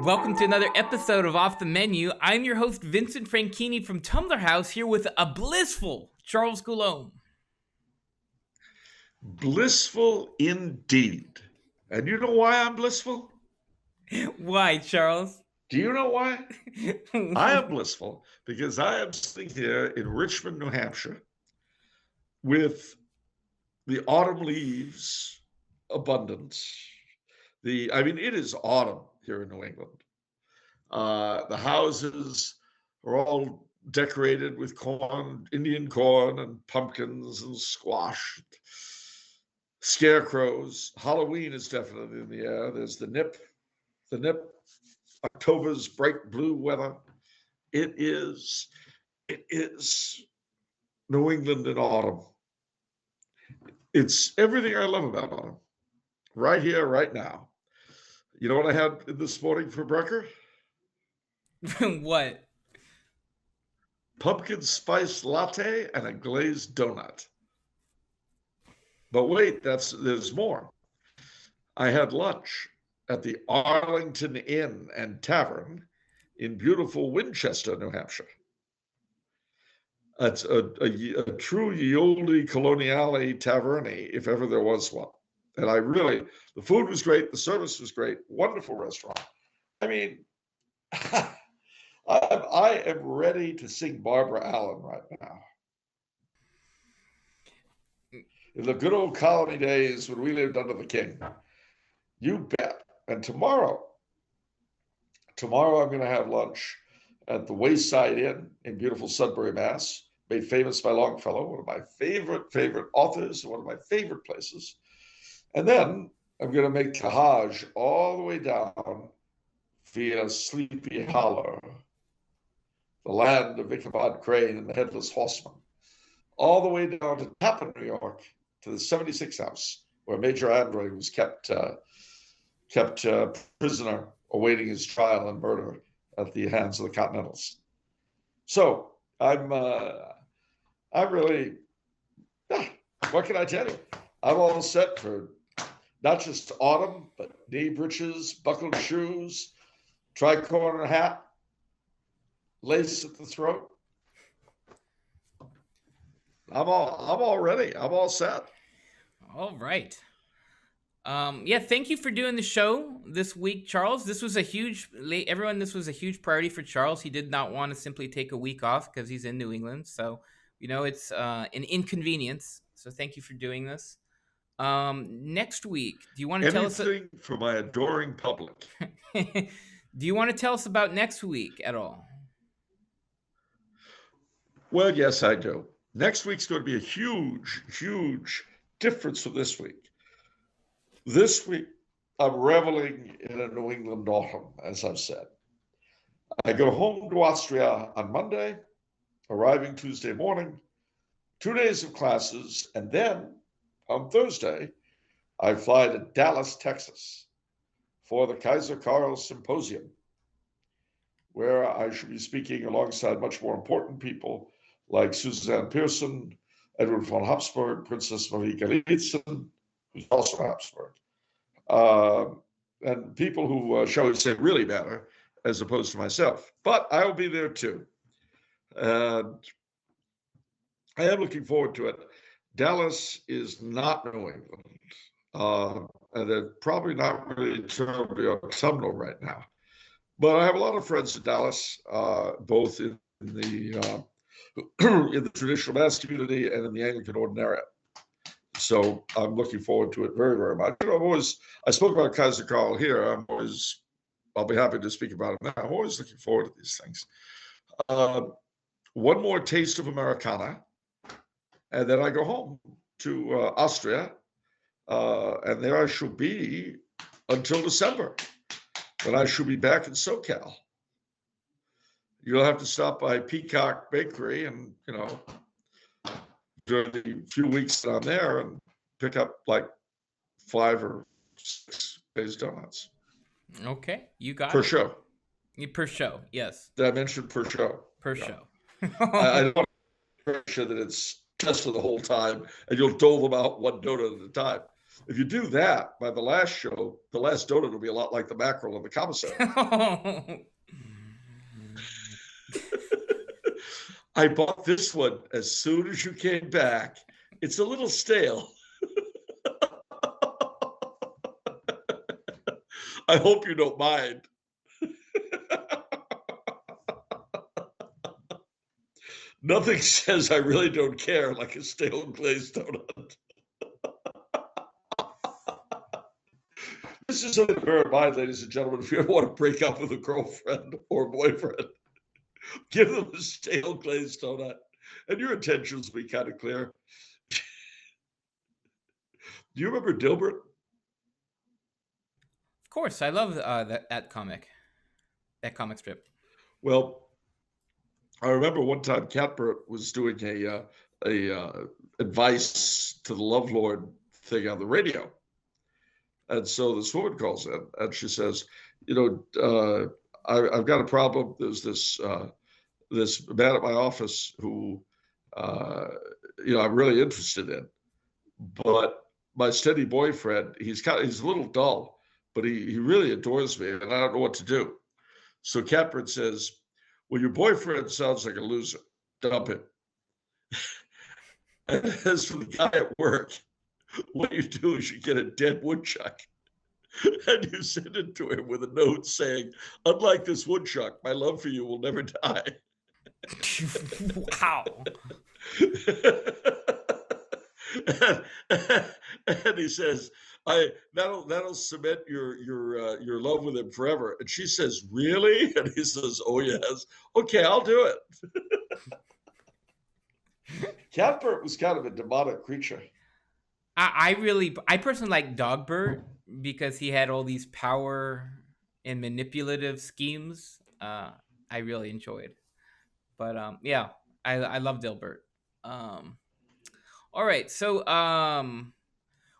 Welcome to another episode of Off the Menu. I'm your host, Vincent Franchini from Tumblr House, here with a blissful Charles Coulombe. Blissful indeed. And you know why I'm blissful? Why, Charles? Do you know why? I am blissful because I am sitting here in Richmond, New Hampshire with the autumn leaves abundant. It is autumn here in New England. The houses are all decorated with corn, Indian corn and pumpkins and squash, scarecrows. Halloween is definitely in the air. There's the nip, October's bright blue weather. It is New England in autumn. It's everything I love about autumn. Right here, right now. You know what I had this morning for breakfast? What? Pumpkin spice latte and a glazed donut. But wait, there's more. I had lunch at the Arlington Inn and Tavern in beautiful Winchester, New Hampshire. It's a true ye olde coloniale taverny, if ever there was one. And the food was great, the service was great, wonderful restaurant. I mean, I am ready to sing Barbara Allen right now. In the good old colony days when we lived under the king. You bet. And tomorrow I'm going to have lunch at the Wayside Inn in beautiful Sudbury, Mass, made famous by Longfellow, one of my favorite authors, one of my favorite places. And then I'm going to make Tahaj all the way down via Sleepy Hollow, the land of Ichabod Crane and the Headless Horseman, all the way down to Tappan, New York, to the 76 House, where Major Andre was kept prisoner awaiting his trial and murder at the hands of the Continentals. So I'm really, what can I tell you? I'm all set for not just autumn, but knee breeches, buckled shoes, tri-corner hat, lace at the throat. I'm all ready. I'm all set. All right. Thank you for doing the show this week, Charles. This was a huge priority for Charles. He did not want to simply take a week off because he's in New England. So, it's an inconvenience. So thank you for doing this. Next week, do you want to tell us anything for my adoring public? Do you want to tell us about next week at all? Well, yes, I do. Next week's going to be a huge difference from this week. This week, I'm reveling in a New England autumn, as I've said. I go home to Austria on Monday, arriving Tuesday morning, 2 days of classes, and then on Thursday, I fly to Dallas, Texas for the Kaiser Karl Symposium, where I should be speaking alongside much more important people like Suzanne Pearson, Edward von Habsburg, Princess Marie Galitzin, who's also Habsburg, and people who, shall we say, really matter, as opposed to myself. But I'll be there too. And I am looking forward to it. Dallas is not New England, and they're probably not really terribly autumnal right now. But I have a lot of friends in Dallas, both in the in the traditional Mass community and in the Anglican Ordinariate. So I'm looking forward to it very, very much. I spoke about Kaiser Karl here. I'll be happy to speak about it now. I'm always looking forward to these things. One more taste of Americana, and then I go home to Austria, and there I shall be until December, when I shall be back in SoCal. You'll have to stop by Peacock Bakery and, during the few weeks that I'm there and pick up like 5 or 6 glazed donuts. Okay, you got per it. Show. Per show, yes. Did I mention per show? Per show. I don't want to make sure that it's just for the whole time and you'll dole them out one donut at a time. If you do that, by the last show, the last donut will be a lot like the mackerel in the commissary. I bought this one as soon as you came back. It's a little stale. I hope you don't mind. Nothing says I really don't care like a stale glazed donut. This is something to bear in mind, ladies and gentlemen. If you ever want to break up with a girlfriend or boyfriend, give them a stale glazed donut, and your intentions will be kind of clear. Do you remember Dilbert? Of course, I love that comic strip. Well, I remember one time Catbert was doing a advice to the lovelord thing on the radio. And so this woman calls in and she says, I've got a problem. There's this man at my office who, I'm really interested in, but my steady boyfriend, he's a little dull, but he really adores me and I don't know what to do. So Catbert says, well, your boyfriend sounds like a loser. Dump him. And as for the guy at work, what you do is you get a dead woodchuck and you send it to him with a note saying, unlike this woodchuck, my love for you will never die. Wow. and he says, that'll cement your love with him forever. And she says, really? And he says, oh yes. Okay, I'll do it. Catbert was kind of a demonic creature. I personally like Dogbert because he had all these power and manipulative schemes. I really enjoyed. But yeah, I love Dilbert. All right, so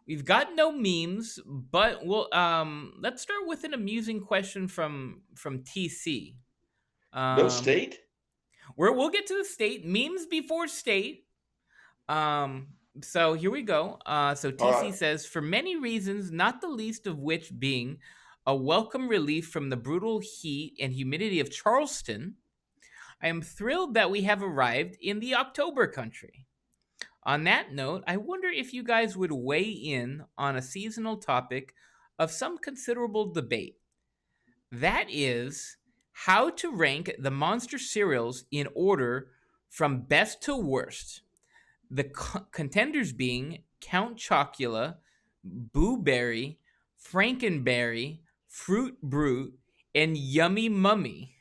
we've got no memes, but we'll let's start with an amusing question from TC. No state? We'll get to the state. Memes before state. So here we go. So TC says, for many reasons, not the least of which being a welcome relief from the brutal heat and humidity of Charleston, I am thrilled that we have arrived in the October country. On that note, I wonder if you guys would weigh in on a seasonal topic of some considerable debate. That is, how to rank the monster cereals in order from best to worst. The contenders being Count Chocula, Boo Berry, Frankenberry, Fruit Brute, and Yummy Mummy.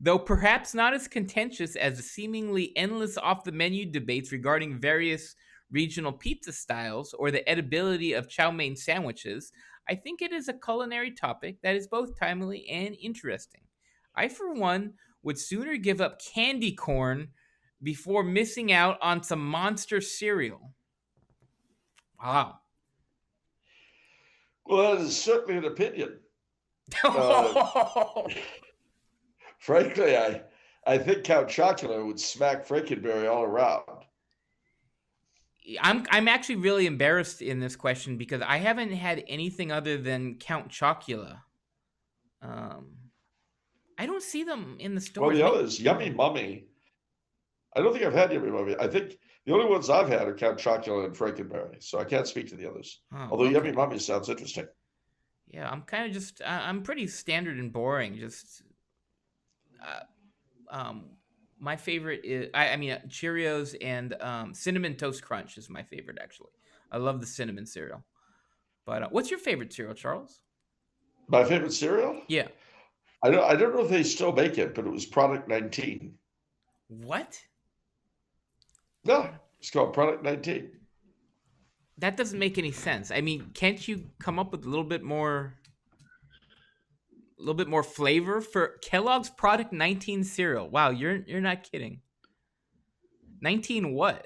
Though perhaps not as contentious as the seemingly endless off-the-menu debates regarding various regional pizza styles or the edibility of chow mein sandwiches, I think it is a culinary topic that is both timely and interesting. I, for one, would sooner give up candy corn before missing out on some monster cereal. Wow. Well, that is certainly an opinion. Frankly, I think Count Chocula would smack Frankenberry all around. I'm actually really embarrassed in this question because I haven't had anything other than Count Chocula. I don't see them in the store. Well, the others, Yummy Mummy. I don't think I've had Yummy Mummy. I think the only ones I've had are Count Chocula and Frankenberry, so I can't speak to the others. Although Yummy Mummy sounds interesting. Yeah, I'm kind of just, I'm pretty standard and boring. Just, my favorite is, Cheerios and Cinnamon Toast Crunch is my favorite, actually. I love the cinnamon cereal. But what's your favorite cereal, Charles? My favorite cereal? Yeah. I don't know if they still make it, but it was Product 19. What? No, it's called Product 19. That doesn't make any sense. I mean, can't you come up with a little bit more flavor for Kellogg's Product 19 cereal? Wow, you're not kidding. 19 what?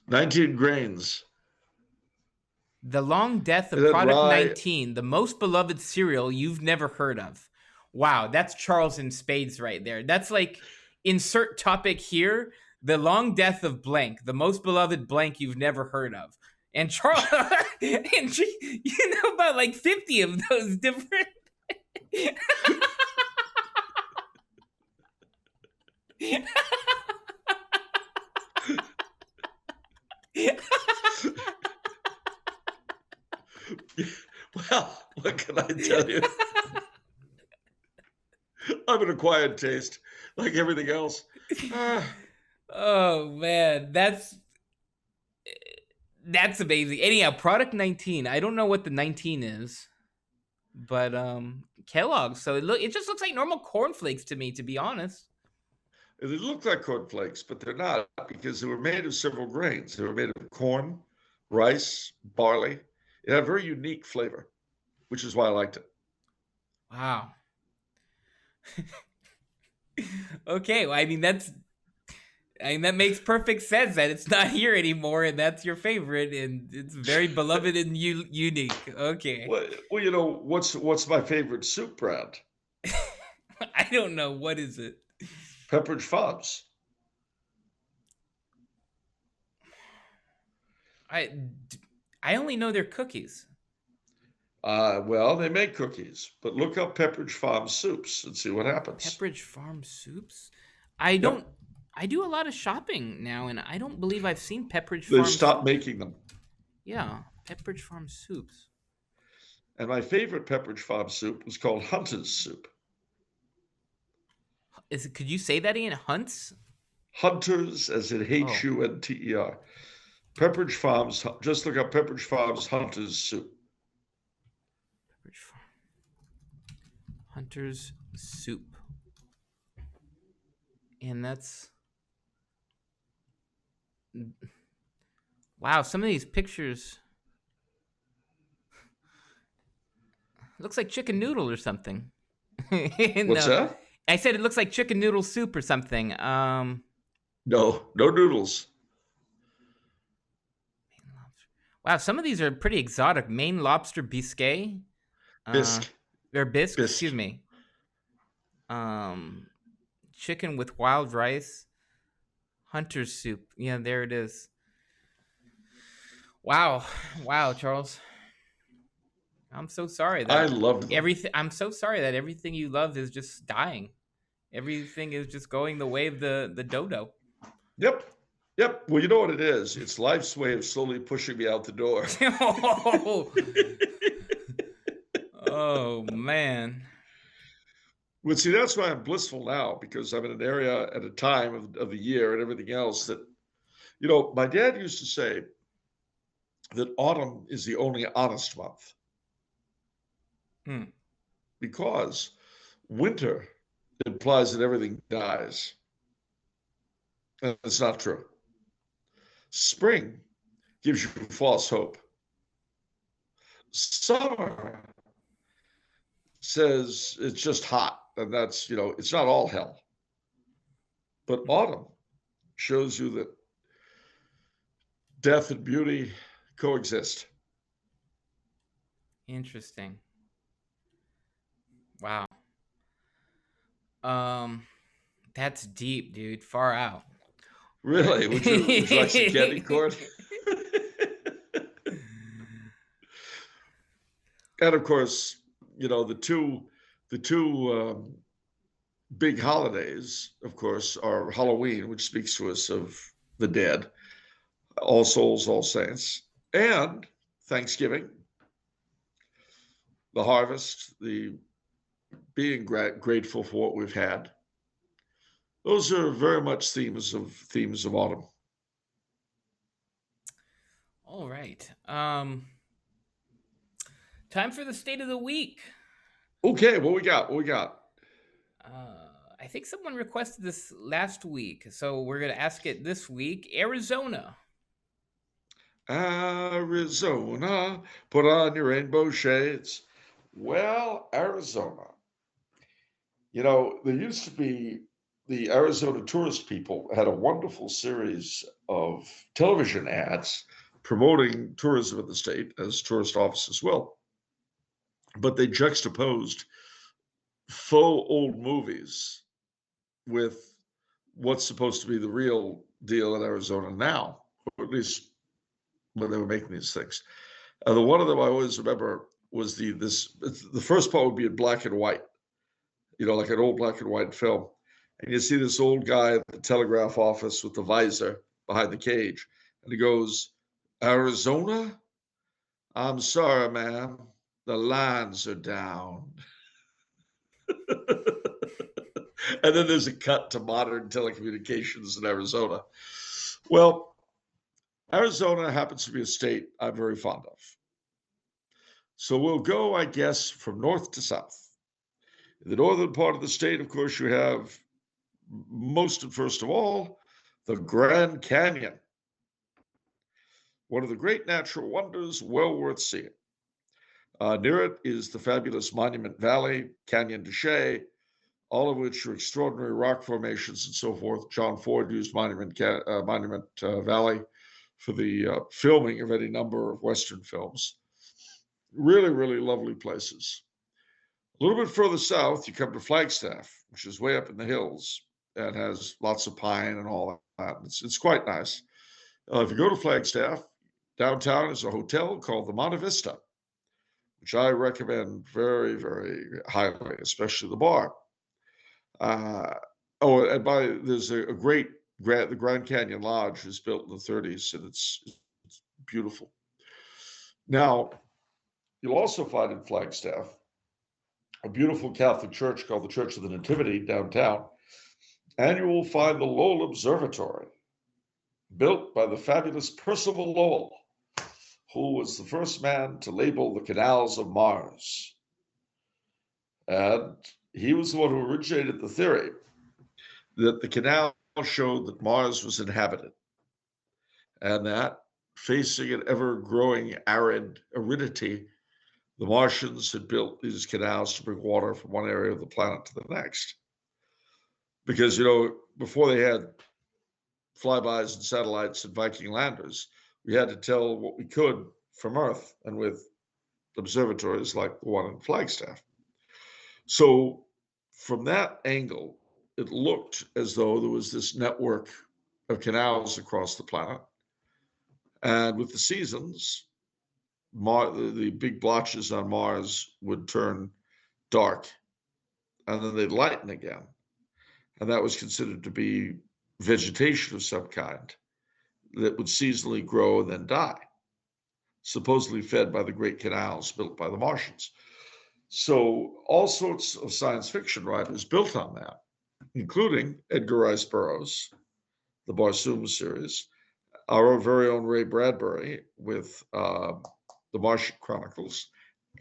19 grains. The long death of Product 19, the most beloved cereal you've never heard of. Wow, that's Charles in spades right there. That's like insert topic here. The long death of blank, the most beloved blank you've never heard of. And Charles, and you know about like 50 of those different. Well, what can I tell you? I'm an acquired taste, like everything else. Oh man, that's amazing. Anyhow, product 19. I don't know what the 19 is, but Kellogg's. So it just looks like normal cornflakes to me, to be honest. They look like cornflakes, but they're not because they were made of several grains. They were made of corn, rice, barley. It had a very unique flavor, which is why I liked it. Wow. Okay, well, I mean that makes perfect sense that it's not here anymore, and that's your favorite, and it's very beloved and unique. Okay. Well, you know what's my favorite soup brand? I don't know, what is it? Pepperidge Farms. I only know their cookies. Well, they make cookies, but look up Pepperidge Farm soups and see what happens. Pepperidge Farm soups? I don't. I do a lot of shopping now, and I don't believe I've seen Pepperidge Farm. They've stopped making them. Yeah, Pepperidge Farm soups. And my favorite Pepperidge Farm soup was called Hunter's soup. Could you say that again? Hunts? Hunters, as in Hunter. Pepperidge Farms. Just look up Pepperidge Farms Hunter's soup. Pepperidge Farm. Hunter's soup. And that's. Wow, some of these pictures. Looks like chicken noodle or something. What's that? I said it looks like chicken noodle soup or something. No noodles. Wow, some of these are pretty exotic. Maine lobster biscuit. Bisque. Or bisque, excuse me. Chicken with wild rice. Hunter's soup. Yeah, there it is. Wow, Charles. I'm so sorry that I love everything. I'm so sorry that everything you love is just dying. Everything is just going the way of the dodo. Yep. Well, you know what it is? It's life's way of slowly pushing me out the door. Oh man. Well, see, that's why I'm blissful now, because I'm in an area at a time of the year and everything else that, you know, my dad used to say that autumn is the only honest month. Because winter implies that everything dies. And it's not true. Spring gives you false hope. Summer says it's just hot, and that's, you know, it's not all hell. But autumn shows you that death and beauty coexist. Interesting. Wow. That's deep, dude. Far out. Really? Would you like some candy corn? And of course, you know, the two big holidays, of course, are Halloween, which speaks to us of the dead, All Souls, All Saints, and Thanksgiving, the harvest, the being grateful for what we've had. Those are very much themes of autumn. All right. Time for the state of the week. Okay, what we got? I think someone requested this last week, so we're going to ask it this week. Arizona, put on your rainbow shades. Well, Arizona. You know, there used to be the Arizona tourist people had a wonderful series of television ads promoting tourism in the state, as tourist offices will. But they juxtaposed faux old movies with what's supposed to be the real deal in Arizona now, or at least when they were making these things. The one of them I always remember was the first part would be in black and white, like an old black and white film. And you see this old guy at the telegraph office with the visor behind the cage. And he goes, Arizona? I'm sorry, ma'am. The lines are down. And then there's a cut to modern telecommunications in Arizona. Well, Arizona happens to be a state I'm very fond of. So we'll go, I guess, from north to south. In the northern part of the state, of course, you have most and first of all, the Grand Canyon. One of the great natural wonders, well worth seeing. Near it is the fabulous Monument Valley, Canyon de Chelly, all of which are extraordinary rock formations and so forth. John Ford used Monument Valley for the filming of any number of Western films. Really, really lovely places. A little bit further south, you come to Flagstaff, which is way up in the hills and has lots of pine and all that. It's quite nice. If you go to Flagstaff, downtown is a hotel called the Monte Vista, which I recommend very, very highly, especially the bar. There's a great, the Grand Canyon Lodge was built in the 30s, and it's beautiful. Now, you'll also find in Flagstaff a beautiful Catholic church called the Church of the Nativity downtown, and you will find the Lowell Observatory, built by the fabulous Percival Lowell, who was the first man to label the canals of Mars. And he was the one who originated the theory that the canal showed that Mars was inhabited, and that facing an ever-growing aridity, the Martians had built these canals to bring water from one area of the planet to the next. Because, before they had flybys and satellites and Viking landers, we had to tell what we could from Earth, and with observatories like the one in Flagstaff. So from that angle, it looked as though there was this network of canals across the planet. And with the seasons, the big blotches on Mars would turn dark, and then they'd lighten again. And that was considered to be vegetation of some kind that would seasonally grow and then die, supposedly fed by the great canals built by the Martians. So all sorts of science fiction writers built on that, including Edgar Rice Burroughs, the Barsoom series, our very own Ray Bradbury with the Martian Chronicles,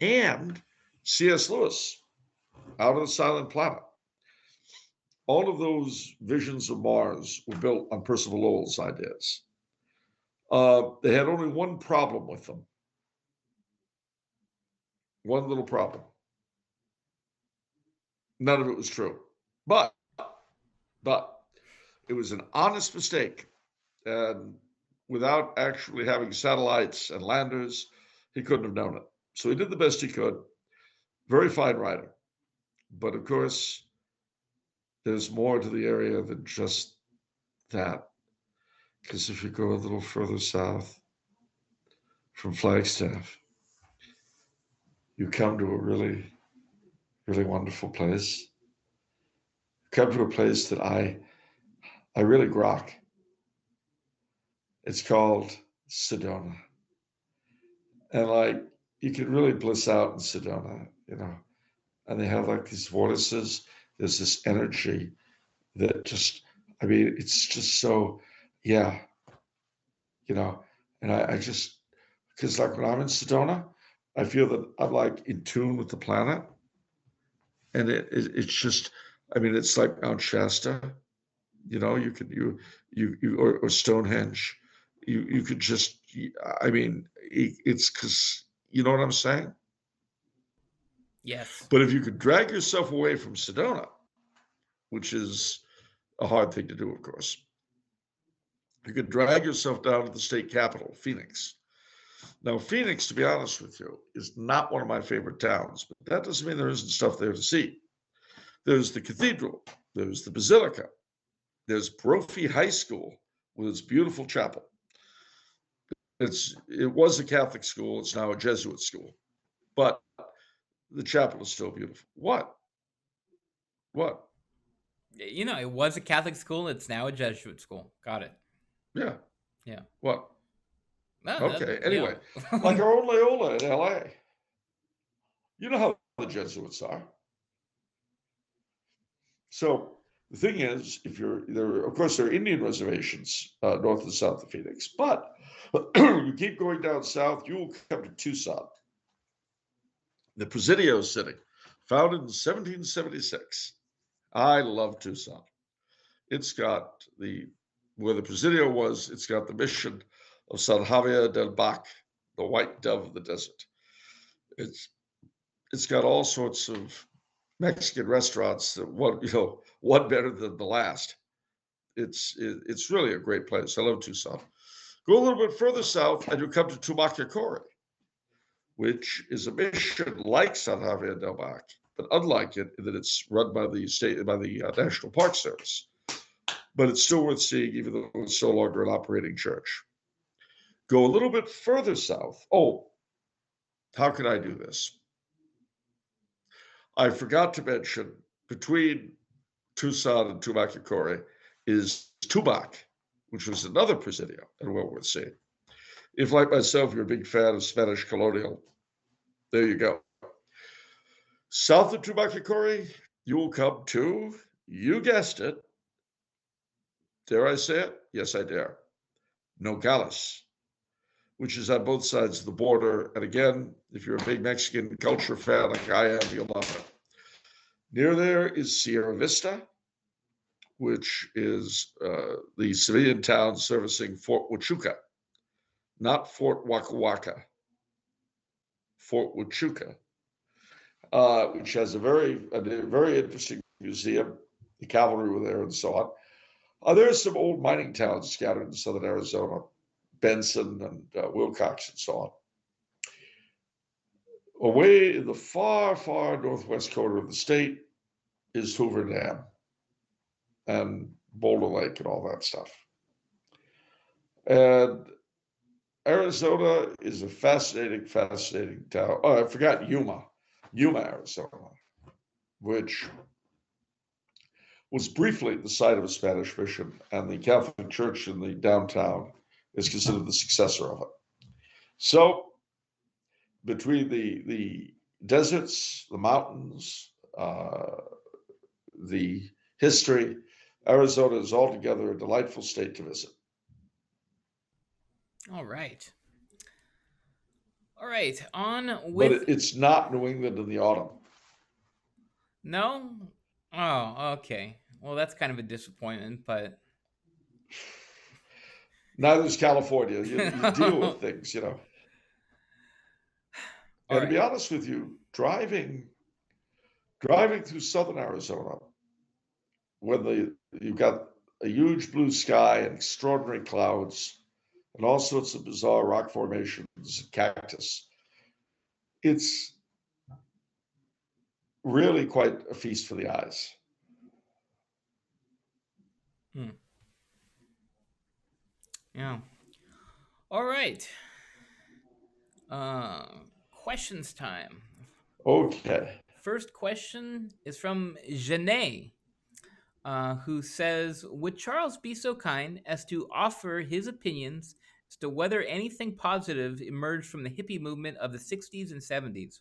and C.S. Lewis, Out of the Silent Planet. All of those visions of Mars were built on Percival Lowell's ideas. They had only one problem with them. One little problem. None of it was true. But it was an honest mistake. And without actually having satellites and landers, he couldn't have known it. So he did the best he could. Very fine writing. But of course, there's more to the area than just that. Because if you go a little further south from Flagstaff, you come to a really, really wonderful place. You come to a place that I really grok. It's called Sedona. And you can really bliss out in Sedona, and they have these vortices. There's this energy that it's just so, yeah, and I just, because when I'm in Sedona, I feel that I'm in tune with the planet. And it's just, it's like Mount Shasta, or Stonehenge. You could just, it's because, you know what I'm saying? Yes. But if you could drag yourself away from Sedona, which is a hard thing to do, of course, you could drag yourself down to the state capital, Phoenix. Now, Phoenix, to be honest with you, is not one of my favorite towns, but that doesn't mean there isn't stuff there to see. There's the cathedral, there's the basilica, There's Brophy High School with its beautiful chapel. It was a Catholic school. It's now a Jesuit school, but the chapel is still beautiful. What? What? It was a Catholic school. It's now a Jesuit school. Got it. Yeah. Yeah. What? No, Okay. yeah. Anyway, like our own Loyola in LA. You know how the Jesuits are. So the thing is, if you're there, of course, there are Indian reservations north and south of Phoenix, but you keep going down south, you will come to Tucson. The Presidio city, founded in 1776. I love Tucson. It's got where the Presidio was, it's got the mission of San Javier del Bac, the white dove of the desert. It's got all sorts of Mexican restaurants that one better than the last. It's really a great place. I love Tucson. Go a little bit further south, and you come to Tumacacore, which is a mission like San Javier del Bac, but unlike it, in that it's run by the National Park Service. But it's still worth seeing, even though it's no longer an operating church. Go a little bit further south. Oh, how could I do this? I forgot to mention between Tucson and Tumacacore is Tubac, which was another Presidio and well worth seeing. If, like myself, you're a big fan of Spanish colonial, there you go. South of Tumacacore, you will come to, you guessed it, dare I say it? Yes, I dare. Nogales, which is on both sides of the border. And again, if you're a big Mexican culture fan like I am, you'll love it. Near there is Sierra Vista, which is the civilian town servicing Fort Huachuca, not Fort Waka Waka, Fort Huachuca, which has a very interesting museum. The cavalry were there and so on. There are some old mining towns scattered in southern Arizona, Benson and Wilcox and so on. Away in the far, far northwest corner of the state is Hoover Dam and Boulder Lake and all that stuff. And Arizona is a fascinating town. Oh, I forgot Yuma, Arizona, which was briefly the site of a Spanish mission, and the Catholic Church in the downtown is considered the successor of it. So between the deserts, the mountains, the history, Arizona is altogether a delightful state to visit. All right. All right. On with. with. But it's not New England in the autumn. No? Oh, okay. Well, that's kind of a disappointment, but. Neither is California. You deal with things, And to be honest with you, driving through southern Arizona, when you've got a huge blue sky and extraordinary clouds and all sorts of bizarre rock formations and cactus, it's really quite a feast for the eyes. Yeah. All right. Questions time. Okay. First question is from Janae, who says, would Charles be so kind as to offer his opinions as to whether anything positive emerged from the hippie movement of the 60s and 70s?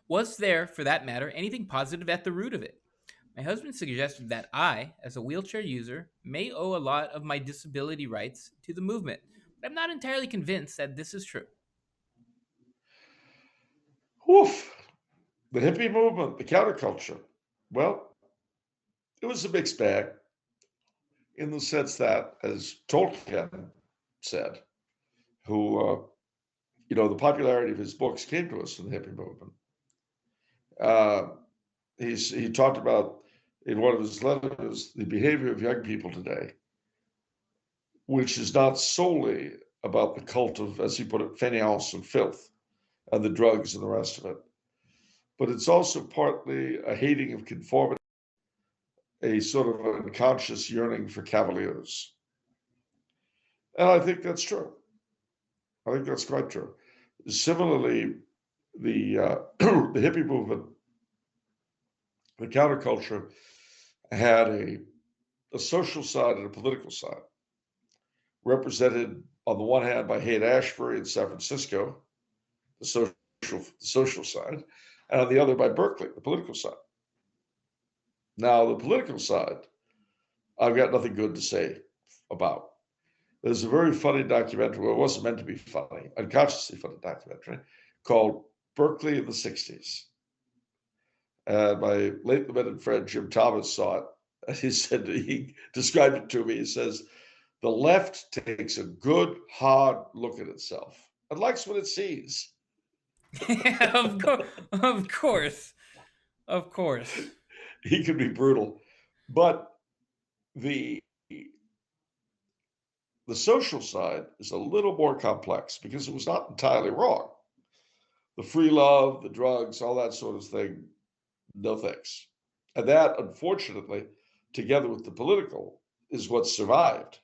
Was there, for that matter, anything positive at the root of it? My husband suggested that I, as a wheelchair user, may owe a lot of my disability rights to the movement, but I'm not entirely convinced that this is true. Oof. The hippie movement, the counterculture. Well, it was a mixed bag in the sense that, as Tolkien said, who, the popularity of his books came to us from the hippie movement. He talked about, in one of his letters, the behavior of young people today, which is not solely about the cult of, as he put it, fainéance and filth and the drugs and the rest of it, but it's also partly a hating of conformity, a sort of unconscious yearning for cavaliers. And I think that's true. I think that's quite true. Similarly, the hippie movement, the counterculture, had a social side and a political side, represented on the one hand by Haight-Ashbury in San Francisco, the social side, and on the other by Berkeley, the political side. Now, the political side, I've got nothing good to say about. There's a very funny documentary, well, it wasn't meant to be funny, unconsciously funny documentary, called Berkeley in the 60s. And my late lamented friend Jim Thomas saw it, and he described it to me. He says, the left takes a good, hard look at itself and likes what it sees. of, co- of course. Of course. He could be brutal. But the the social side is a little more complex because it was not entirely wrong. The free love, the drugs, all that sort of thing, no thanks. And that, unfortunately, together with the political, is what survived.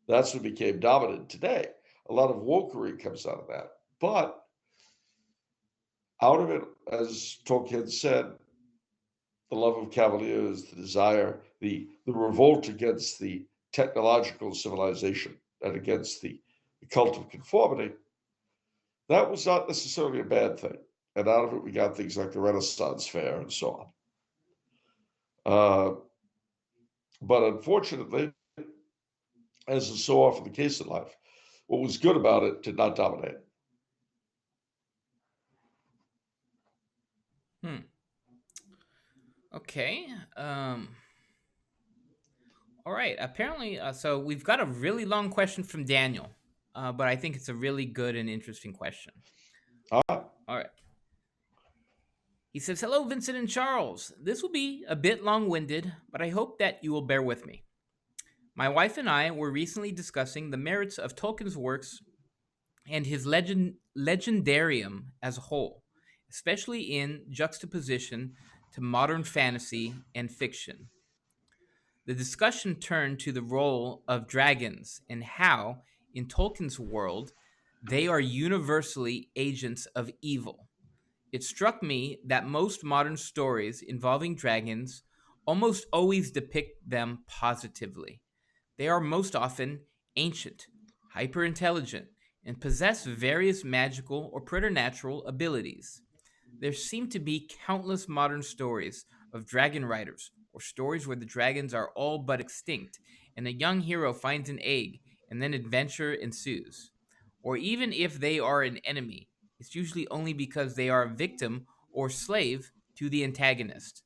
That's what became dominant today. A lot of wokery comes out of that. But out of it, as Tolkien said, the love of cavaliers, the desire, the revolt against the technological civilization and against the cult of conformity, that was not necessarily a bad thing. And out of it, we got things like the Renaissance Fair and so on. But unfortunately, as is so often the case in life, what was good about it did not dominate. Okay. All right. Apparently, so we've got a really long question from Daniel, but I think it's a really good and interesting question. Ah, All right. He says, "Hello, Vincent and Charles. This will be a bit long-winded, but I hope that you will bear with me. My wife and I were recently discussing the merits of Tolkien's works and his legendarium as a whole, especially in juxtaposition to modern fantasy and fiction. The discussion turned to the role of dragons and how, in Tolkien's world, they are universally agents of evil. It struck me that most modern stories involving dragons almost always depict them positively. They are most often ancient, hyper intelligent, and possess various magical or preternatural abilities. There seem to be countless modern stories of dragon riders, or stories where the dragons are all but extinct, and a young hero finds an egg, and then adventure ensues. Or even if they are an enemy, it's usually only because they are a victim or slave to the antagonist.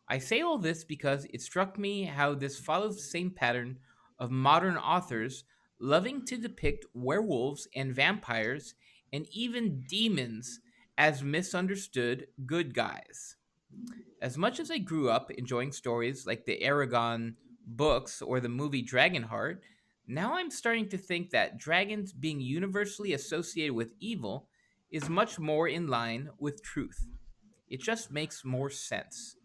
I say all this because it struck me how this follows the same pattern of modern authors loving to depict werewolves and vampires and even demons as misunderstood good guys. As much as I grew up enjoying stories like the Aragon books or the movie Dragonheart, now I'm starting to think that dragons being universally associated with evil is much more in line with truth. It just makes more sense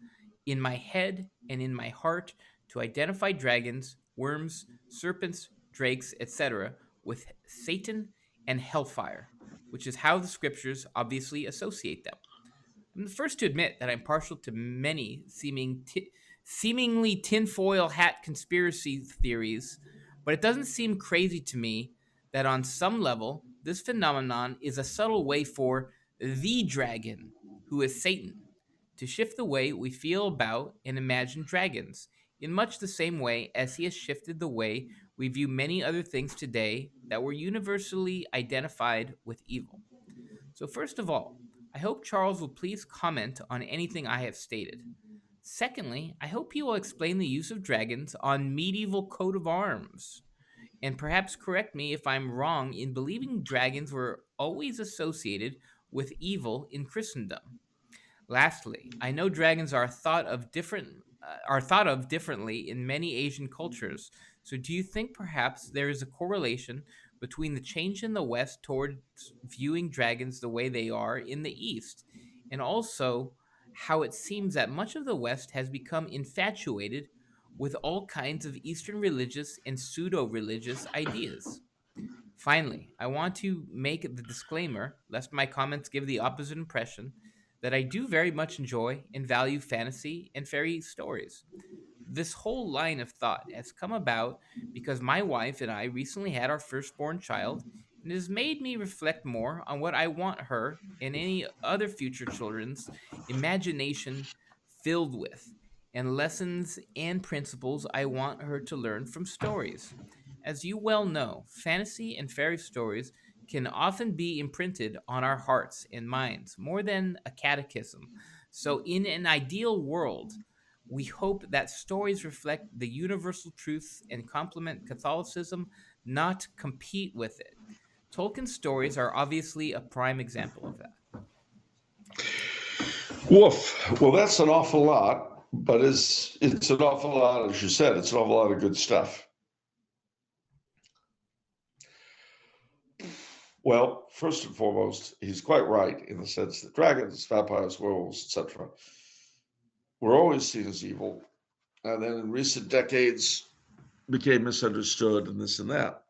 in my head and in my heart to identify dragons, worms, serpents, drakes, etc., with Satan and hellfire, which is how the scriptures obviously associate them. I'm the first to admit that I'm partial to many seemingly tinfoil hat conspiracy theories, but it doesn't seem crazy to me that on some level, this phenomenon is a subtle way for the dragon, who is Satan, to shift the way we feel about and imagine dragons, in much the same way as he has shifted the way we view many other things today that were universally identified with evil. So, first of all, I hope Charles will please comment on anything I have stated. Secondly, I hope he will explain the use of dragons on medieval coat of arms, and perhaps correct me if I'm wrong in believing dragons were always associated with evil in Christendom. Lastly, I know dragons are thought of differently in many Asian cultures. So do you think perhaps there is a correlation between the change in the West towards viewing dragons the way they are in the East, and also how it seems that much of the West has become infatuated with all kinds of Eastern religious and pseudo religious ideas. Finally, I want to make the disclaimer, lest my comments give the opposite impression, that I do very much enjoy and value fantasy and fairy stories. This whole line of thought has come about because my wife and I recently had our firstborn child, and it has made me reflect more on what I want her and any other future children's imagination filled with, and lessons and principles I want her to learn from stories. As you well know, fantasy and fairy stories can often be imprinted on our hearts and minds more than a catechism. So, in an ideal world, we hope that stories reflect the universal truths and complement Catholicism, not compete with it. Tolkien's stories are obviously a prime example of that. Woof. Well, that's an awful lot, but it's an awful lot, as you said, it's an awful lot of good stuff. Well, first and foremost, he's quite right in the sense that dragons, vampires, werewolves, etc., were always seen as evil, and then in recent decades became misunderstood and this and that.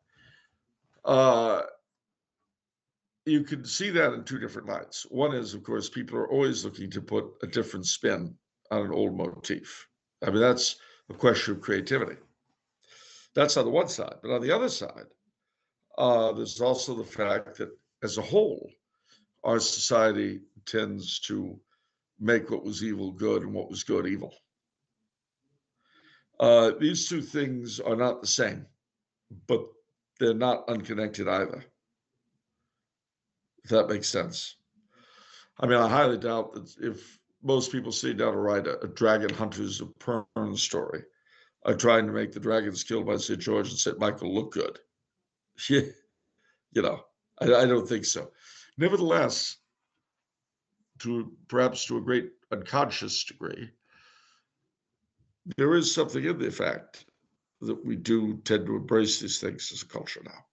You can see that in two different lights. One is, of course, people are always looking to put a different spin on an old motif. I mean, that's a question of creativity. That's on the one side. But on the other side, there's also the fact that as a whole, our society tends to make what was evil good and what was good evil. These two things are not the same, but they're not unconnected either, if that makes sense. I mean, I highly doubt that if most people sit down to write a dragon hunters of Pern story, are trying to make the dragons killed by St. George and St. Michael look good. you know, I don't think so. Nevertheless, perhaps to a great unconscious degree, there is something in the fact that we do tend to embrace these things as a culture now.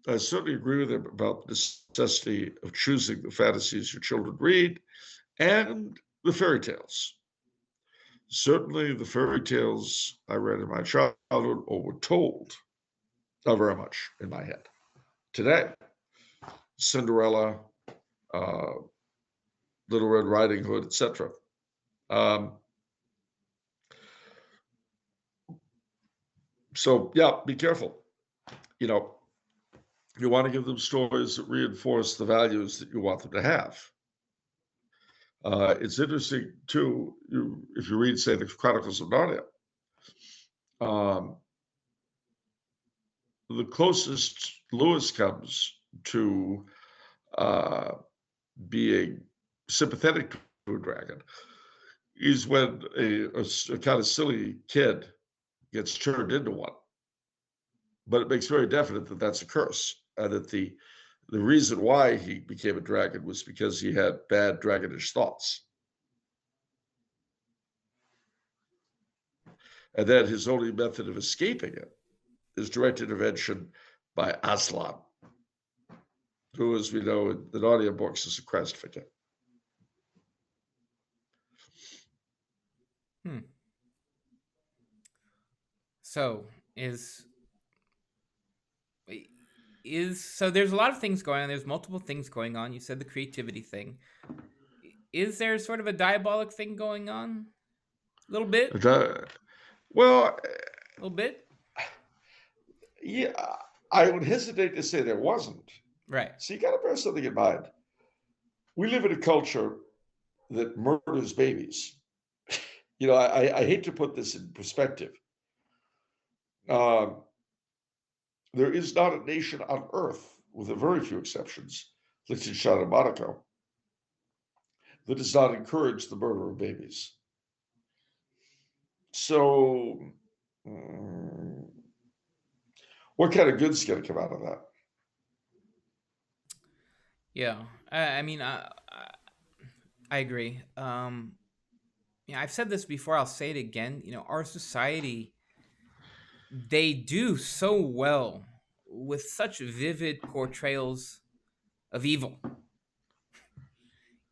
I certainly agree with him about the necessity of choosing the fantasies your children read and the fairy tales. Certainly, the fairy tales I read in my childhood or were told are very much in my head. Today, Cinderella, uh, Little Red Riding Hood, etc. So, yeah, be careful. You know, you want to give them stories that reinforce the values that you want them to have. It's interesting, too, if you read, say, the Chronicles of Narnia, the closest Lewis comes to being sympathetic to a dragon is when a kind of silly kid gets turned into one. But it makes very definite that that's a curse, and that the reason why he became a dragon was because he had bad dragonish thoughts. And then his only method of escaping it is direct intervention by Aslan, who, as we know in the Narnia books, is a Christ figure. So so there's a lot of things going on. There's multiple things going on. You said the creativity thing. Is there sort of a diabolic thing going on? A little bit. Well, a little bit. Yeah, I would hesitate to say there wasn't. Right. So you got to bear something in mind. We live in a culture that murders babies. I hate to put this in perspective. There is not a nation on earth, with a very few exceptions, Liechtenstein and Monaco, that does not encourage the murder of babies. So, what kind of good's going to come out of that? Yeah, I mean, I agree. I've said this before. I'll say it again. Our society, they do so well with such vivid portrayals of evil.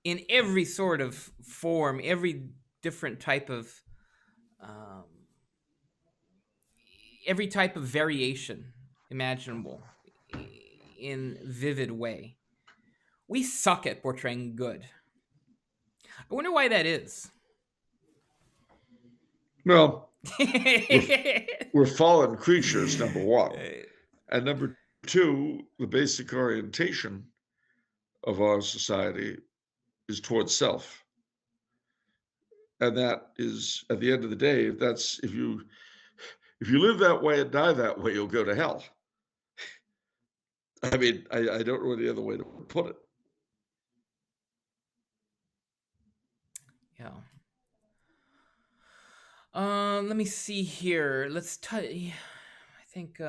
in every sort of form, every different type of um, every type of variation imaginable in vivid way. We suck at portraying good. I wonder why that is. Well, we're, we're fallen creatures, number one. And number two, the basic orientation of our society is towards self. And that is, at the end of the day, if you live that way and die that way, you'll go to hell. I mean, I don't know any other way to put it. Yeah. Let me see here. I think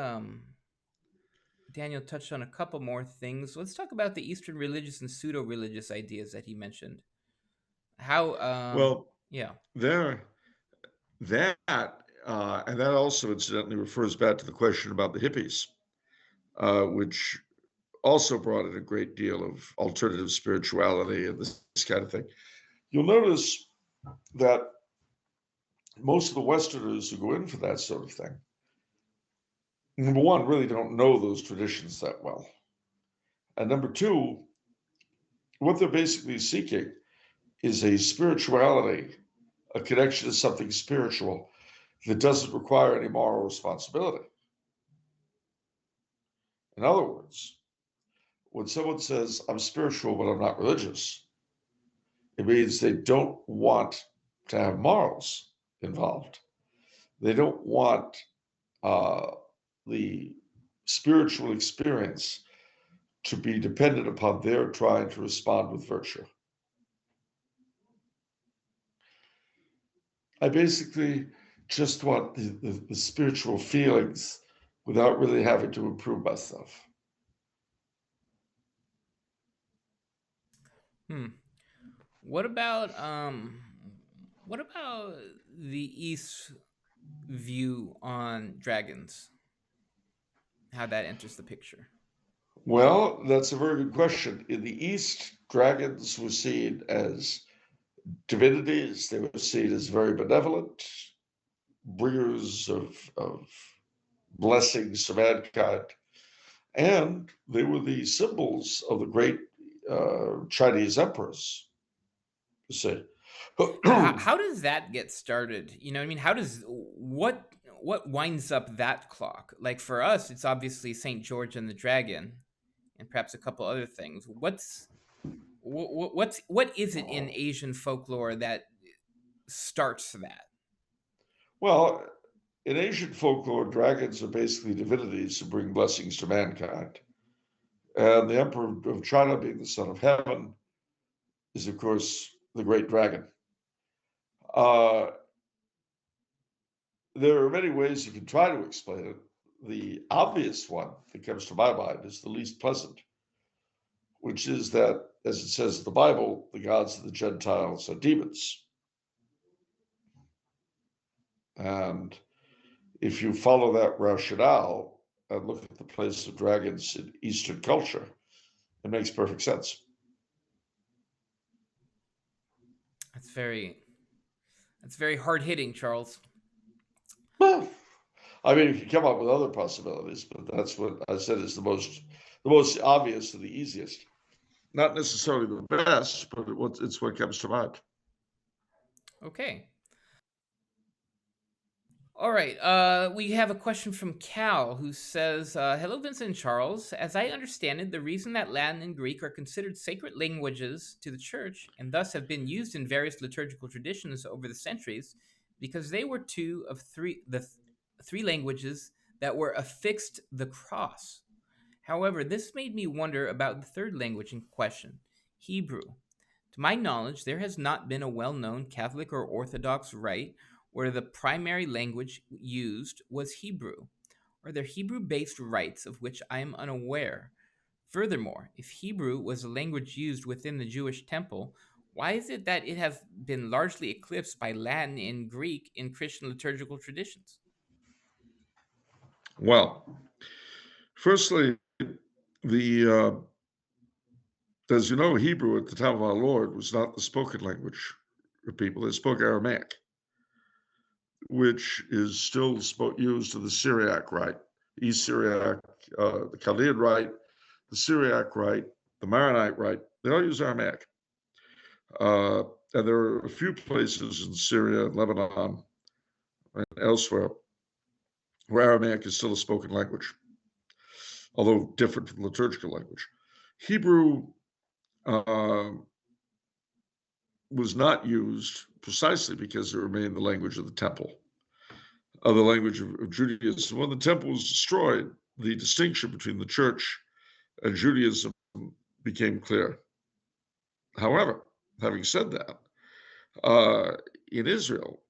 Daniel touched on a couple more things. Let's talk about the Eastern religious and pseudo-religious ideas that he mentioned. How? Well, Yeah. there, that, and that also incidentally refers back to the question about the hippies, which also brought in a great deal of alternative spirituality and this kind of thing. You'll notice that most of the Westerners who go in for that sort of thing, number one, really don't know those traditions that well. And number two, what they're basically seeking is a spirituality, a connection to something spiritual that doesn't require any moral responsibility. In other words, when someone says, I'm spiritual, but I'm not religious, it means they don't want to have morals involved. They don't want the spiritual experience to be dependent upon their trying to respond with virtue. I basically just want the spiritual feelings without really having to improve myself. Hmm. What about what about the East view on dragons? How that enters the picture? Well, that's a very good question. In the East, dragons were seen as divinities, they were seen as very benevolent, bringers of blessings to mankind. And they were the symbols of the great Chinese emperors, you see. Yeah, how does that get started? You know what I mean? How does what winds up that clock? Like for us, it's obviously Saint George and the Dragon, and perhaps a couple other things. What is it in Asian folklore that starts that? Well, in ancient folklore, dragons are basically divinities who bring blessings to mankind. And the Emperor of China, being the son of heaven, is, of course, the great dragon. Uh, there are many ways you can try to explain it. The obvious one that comes to my mind is the least pleasant, which is that, as it says in the Bible, the gods of the Gentiles are demons. And if you follow that rationale and look at the place of dragons in Eastern culture, it makes perfect sense. That's very that's very hard hitting, Charles. Well, I mean, you can come up with other possibilities, but that's what I said is the most obvious and the easiest. Not necessarily the best, but it's what comes to mind. Okay. All right. We have a question from Cal who says, "Hello, Vincent and Charles. As I understand it, the reason that Latin and Greek are considered sacred languages to the Church and thus have been used in various liturgical traditions over the centuries, because they were two of three languages that were affixed the cross. However, this made me wonder about the third language in question, Hebrew. To my knowledge, there has not been a well known Catholic or Orthodox rite where the primary language used was Hebrew. Are there Hebrew based rites of which I am unaware? Furthermore, if Hebrew was a language used within the Jewish temple, why is it that it has been largely eclipsed by Latin and Greek in Christian liturgical traditions?" Well, firstly, the As you know, Hebrew at the time of our Lord was not the spoken language of people. They spoke Aramaic, which is still used to the Syriac Rite, East Syriac, the Chaldean Rite, the Syriac Rite, the Maronite Rite. They all use Aramaic. And there are a few places in Syria, Lebanon, and elsewhere where Aramaic is still a spoken language, although different from liturgical language. Hebrew was not used precisely because it remained the language of the temple, the language of Judaism. When the temple was destroyed, the distinction between the church and Judaism became clear. However, having said that, in Israel,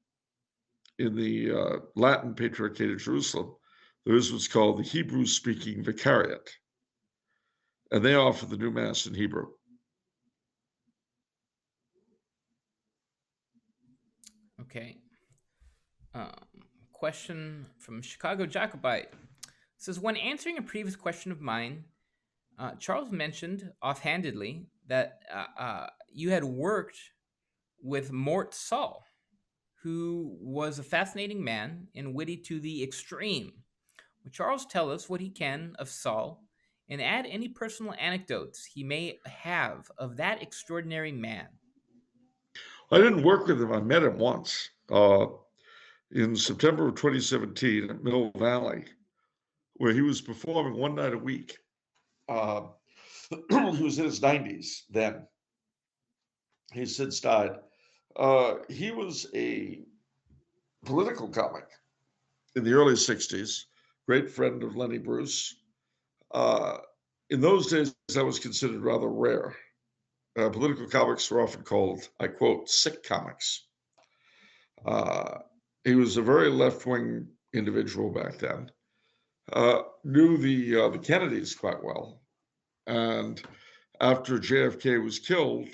in the Latin Patriarchate of Jerusalem, there is what's called the Hebrew-speaking Vicariate, and they offer the new Mass in Hebrew. Okay. Question from Chicago Jacobite. It says, when answering a previous question of mine, Charles mentioned offhandedly that you had worked with Mort Sahl, who was a fascinating man and witty to the extreme. Will Charles tell us what he can of Sahl and add any personal anecdotes he may have of that extraordinary man? I didn't work with him. I met him once in September of 2017 at Mill Valley, where he was performing one night a week. He was in his 90s then. He's since died. He was a political comic in the early 60s, great friend of Lenny Bruce. In those days, that was considered rather rare. Political comics were often called, I quote, sick comics. He was a very left-wing individual back then. Knew the Kennedys quite well. And after JFK was killed,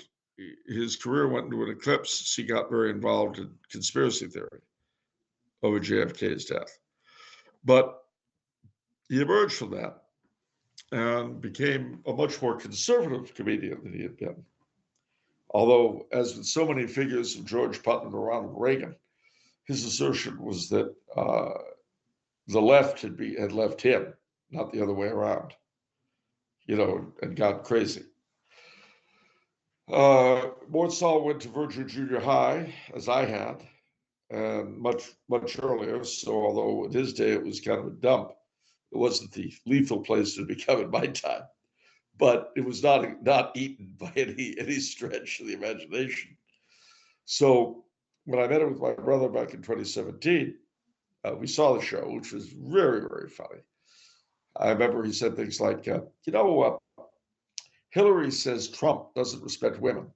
his career went into an eclipse. He got very involved in conspiracy theory over JFK's death. But he emerged from that and became a much more conservative comedian than he had been. Although, as with so many figures of George Putnam and Ronald Reagan, his assertion was that the left had left him, not the other way around, and got crazy. Mort Sahl went to Virginia Junior High, as I had, and much earlier. So although in his day it was kind of a dump, it wasn't the lethal place to become in my time. But it was not eaten by any stretch of the imagination. So when I met him with my brother back in 2017, we saw the show, which was very, very funny. I remember he said things like, Hillary says Trump doesn't respect women.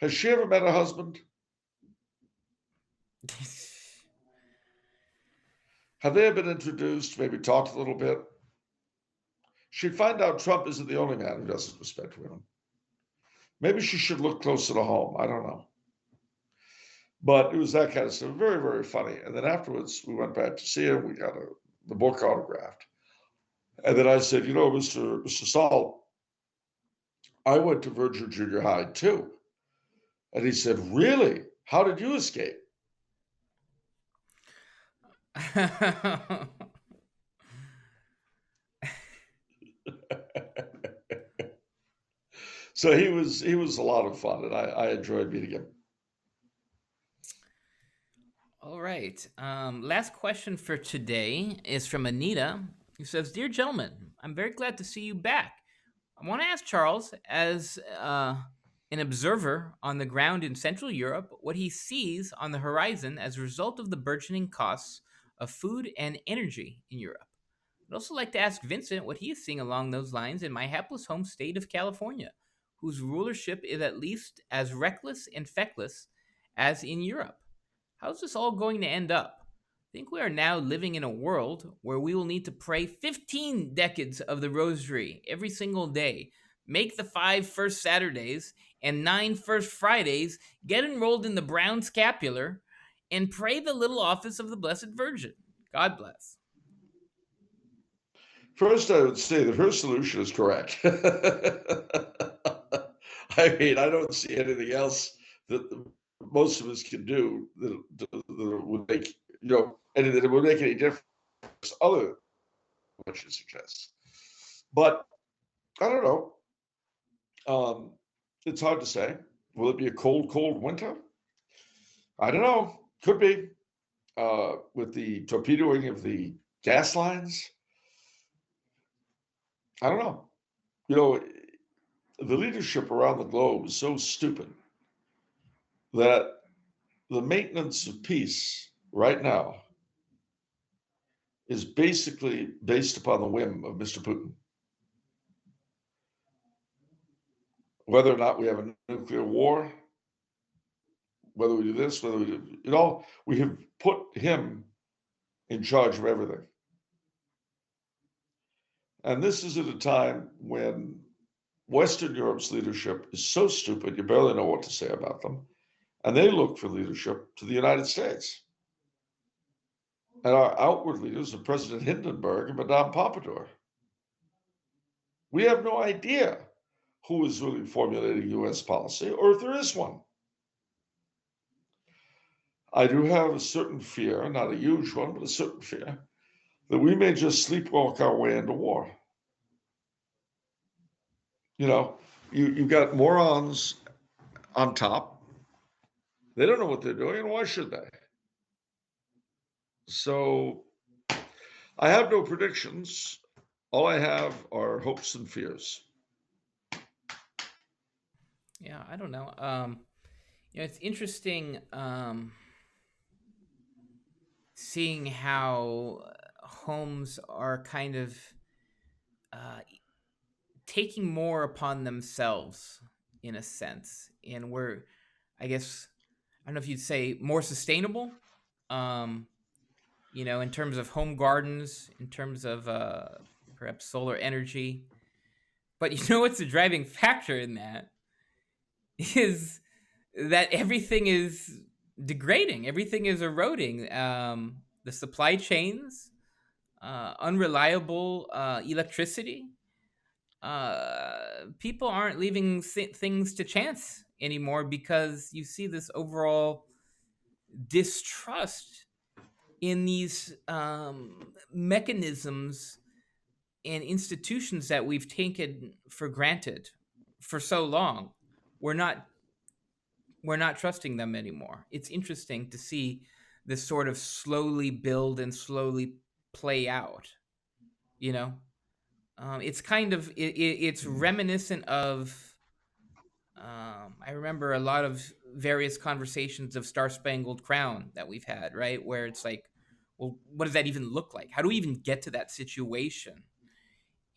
Has she ever met a husband? Have they been introduced, maybe talked a little bit? She'd find out Trump isn't the only man who doesn't respect women. Maybe she should look closer to home. I don't know. But it was that kind of stuff. Very, very funny. And then afterwards, we went back to see him. We got the book autographed. And then I said, Mr. Sahl, I went to Virginia Junior High too. And he said, really? How did you escape? So he was a lot of fun, and I enjoyed meeting him. All right. Last question for today is from Anita, who says, "Dear gentlemen, I'm very glad to see you back. I want to ask Charles, as an observer on the ground in Central Europe, what he sees on the horizon as a result of the burgeoning costs of food and energy in Europe. I'd also like to ask Vincent what he is seeing along those lines in my hapless home state of California, whose rulership is at least as reckless and feckless as in Europe. How's this all going to end up? I think we are now living in a world where we will need to pray 15 decades of the rosary every single day, make the 5 first Saturdays and 9 first Fridays, get enrolled in the brown scapular, and pray the little office of the Blessed Virgin. God bless." First, I would say that her solution is correct. I mean, I don't see anything else that most of us can do that would make, and that it would make any difference other than what she suggests. But I don't know. It's hard to say. Will it be a cold, cold winter? I don't know. Could be. With the torpedoing of the gas lines. I don't know. The leadership around the globe is so stupid that the maintenance of peace right now is basically based upon the whim of Mr. Putin. Whether or not we have a nuclear war, whether we do this, whether we do, we have put him in charge of everything. And this is at a time when Western Europe's leadership is so stupid, you barely know what to say about them. And they look for leadership to the United States. And our outward leaders are President Hindenburg and Madame Pompadour. We have no idea who is really formulating U.S. policy, or if there is one. I do have a certain fear, not a huge one, but a certain fear, that we may just sleepwalk our way into war. You've got morons on top. They don't know what they're doing, and why should they? So I have no predictions. All I have are hopes and fears. Yeah, I don't know. It's interesting seeing how homes are kind of taking more upon themselves in a sense, and we're, I guess, I don't know if you'd say more sustainable, in terms of home gardens, in terms of perhaps solar energy. But what's the driving factor in that is that everything is degrading, everything is eroding. The supply chains, unreliable electricity. People aren't leaving things to chance anymore because you see this overall distrust in these mechanisms and institutions that we've taken for granted for so long. We're not trusting them anymore. It's interesting to see this sort of slowly build and slowly play out. It's kind of it's reminiscent of. I remember a lot of various conversations of Star Spangled Crown that we've had, right? Where it's like, well, what does that even look like? How do we even get to that situation?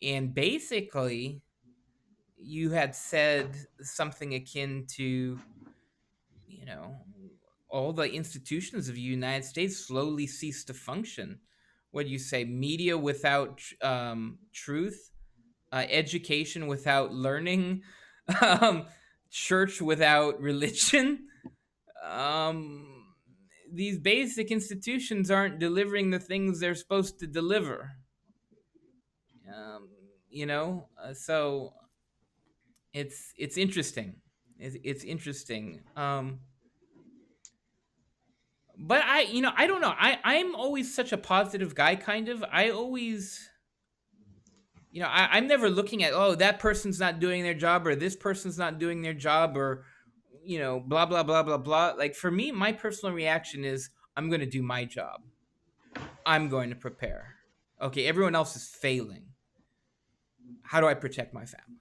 And basically, you had said something akin to, all the institutions of the United States slowly cease to function. What do you say? Media without truth, education without learning, church without religion. These basic institutions aren't delivering the things they're supposed to deliver. So it's interesting. It's interesting. But I don't know. I'm always such a positive guy, kind of. I always, I'm never looking at, oh, that person's not doing their job, or this person's not doing their job, or, blah, blah, blah, blah, blah. Like, for me, my personal reaction is, I'm going to do my job. I'm going to prepare. Okay, everyone else is failing. How do I protect my family?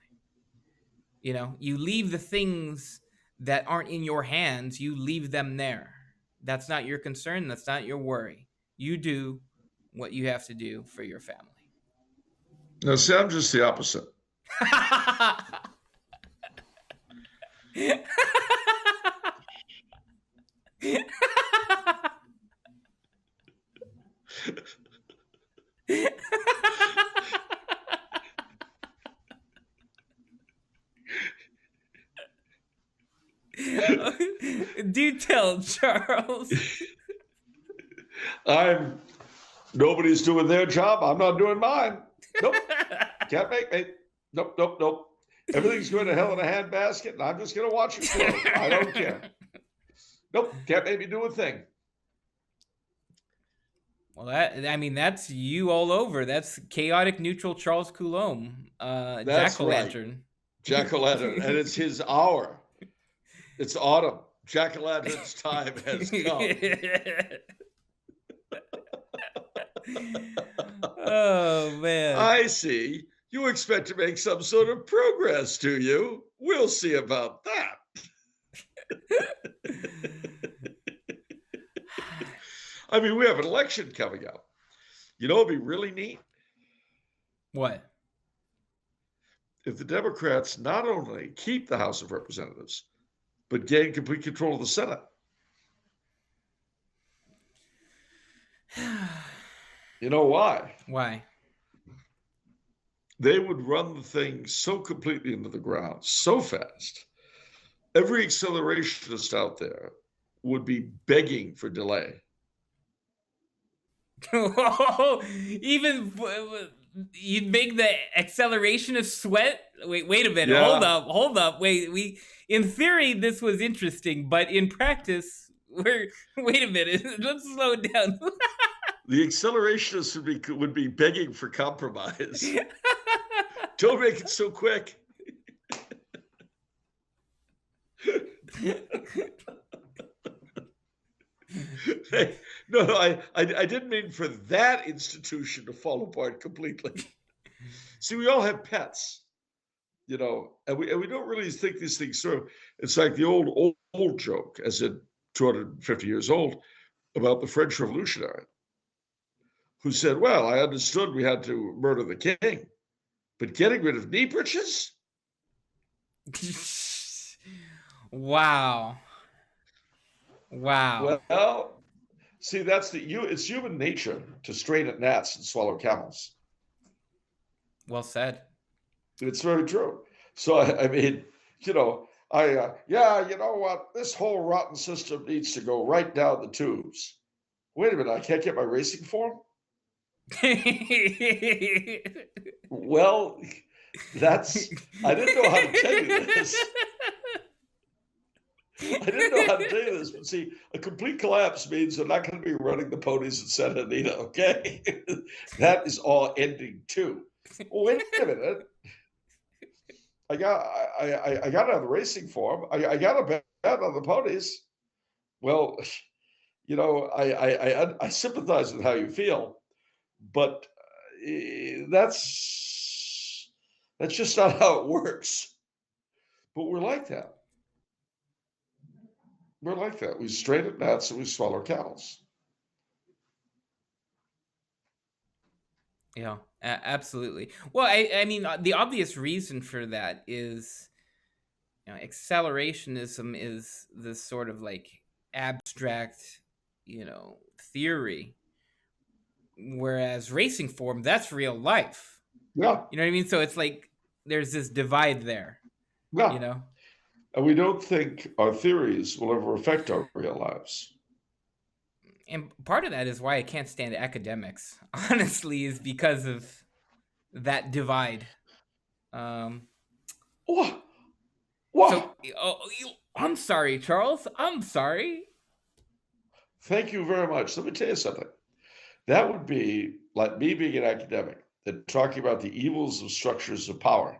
You leave the things that aren't in your hands, you leave them there. That's not your concern. That's not your worry. You do what you have to do for your family. No, see, I'm just the opposite. Do tell, Charles. Nobody's doing their job. I'm not doing mine. Nope. Can't make me. Nope, nope, nope. Everything's going to hell in a handbasket, and I'm just going to watch it grow. I don't care. Nope, can't make me do a thing. Well, that's you all over. That's chaotic neutral Charles Coulombe, That's right. jack-o'-lantern. Jack-o'-lantern, and it's his hour. It's autumn. Jack-o'-lantern's time has come. Oh, man. I see. You expect to make some sort of progress, do you? We'll see about that. I mean, we have an election coming up. You know, it'd be really neat What? if the Democrats not only keep the House of Representatives, but gain complete control of the Senate. You know why? Why? They would run the thing so completely into the ground, so fast. Every accelerationist out there would be begging for delay. Even you'd make the acceleration of sweat. Wait a minute. Yeah. Hold up. Wait, in theory this was interesting, but in practice, wait a minute. Let's slow it down. The accelerationists would be begging for compromise. Don't make it so quick. No, I didn't mean for that institution to fall apart completely. See, we all have pets, you know, and we don't really think these things through. It's like the old joke, as in 250 years old, about the French revolutionary who said, well, I understood we had to murder the king, but getting rid of knee breeches? Wow. Well, see, it's human nature to strain at gnats and swallow camels. Well said. It's very true. So, I mean, you know, yeah, you know what? This whole rotten system needs to go right down the tubes. Wait a minute, I can't get my racing form? Well, I didn't know how to tell you this. I didn't know how to tell you this, but see, a complete collapse means they're not going to be running the ponies in Santa Anita, okay? That is all ending too. Well, wait a minute. I got out of the racing form. I got a bet on the ponies. Well, you know, I sympathize with how you feel, but that's just not how it works. But we're like that. We're like that. We strain at gnats and we swallow camels. Yeah, absolutely. Well, I mean, the obvious reason for that is, you know, accelerationism is this sort of like abstract, you know, theory, whereas racing form, that's real life. Yeah. You know what I mean? So it's like there's this divide there. Yeah. You know? And we don't think our theories will ever affect our real lives. And part of that is why I can't stand academics, honestly, is because of that divide. What? So, I'm sorry, Charles. I'm sorry. Thank you very much. Let me tell you something. That would be like me being an academic and talking about the evils of structures of power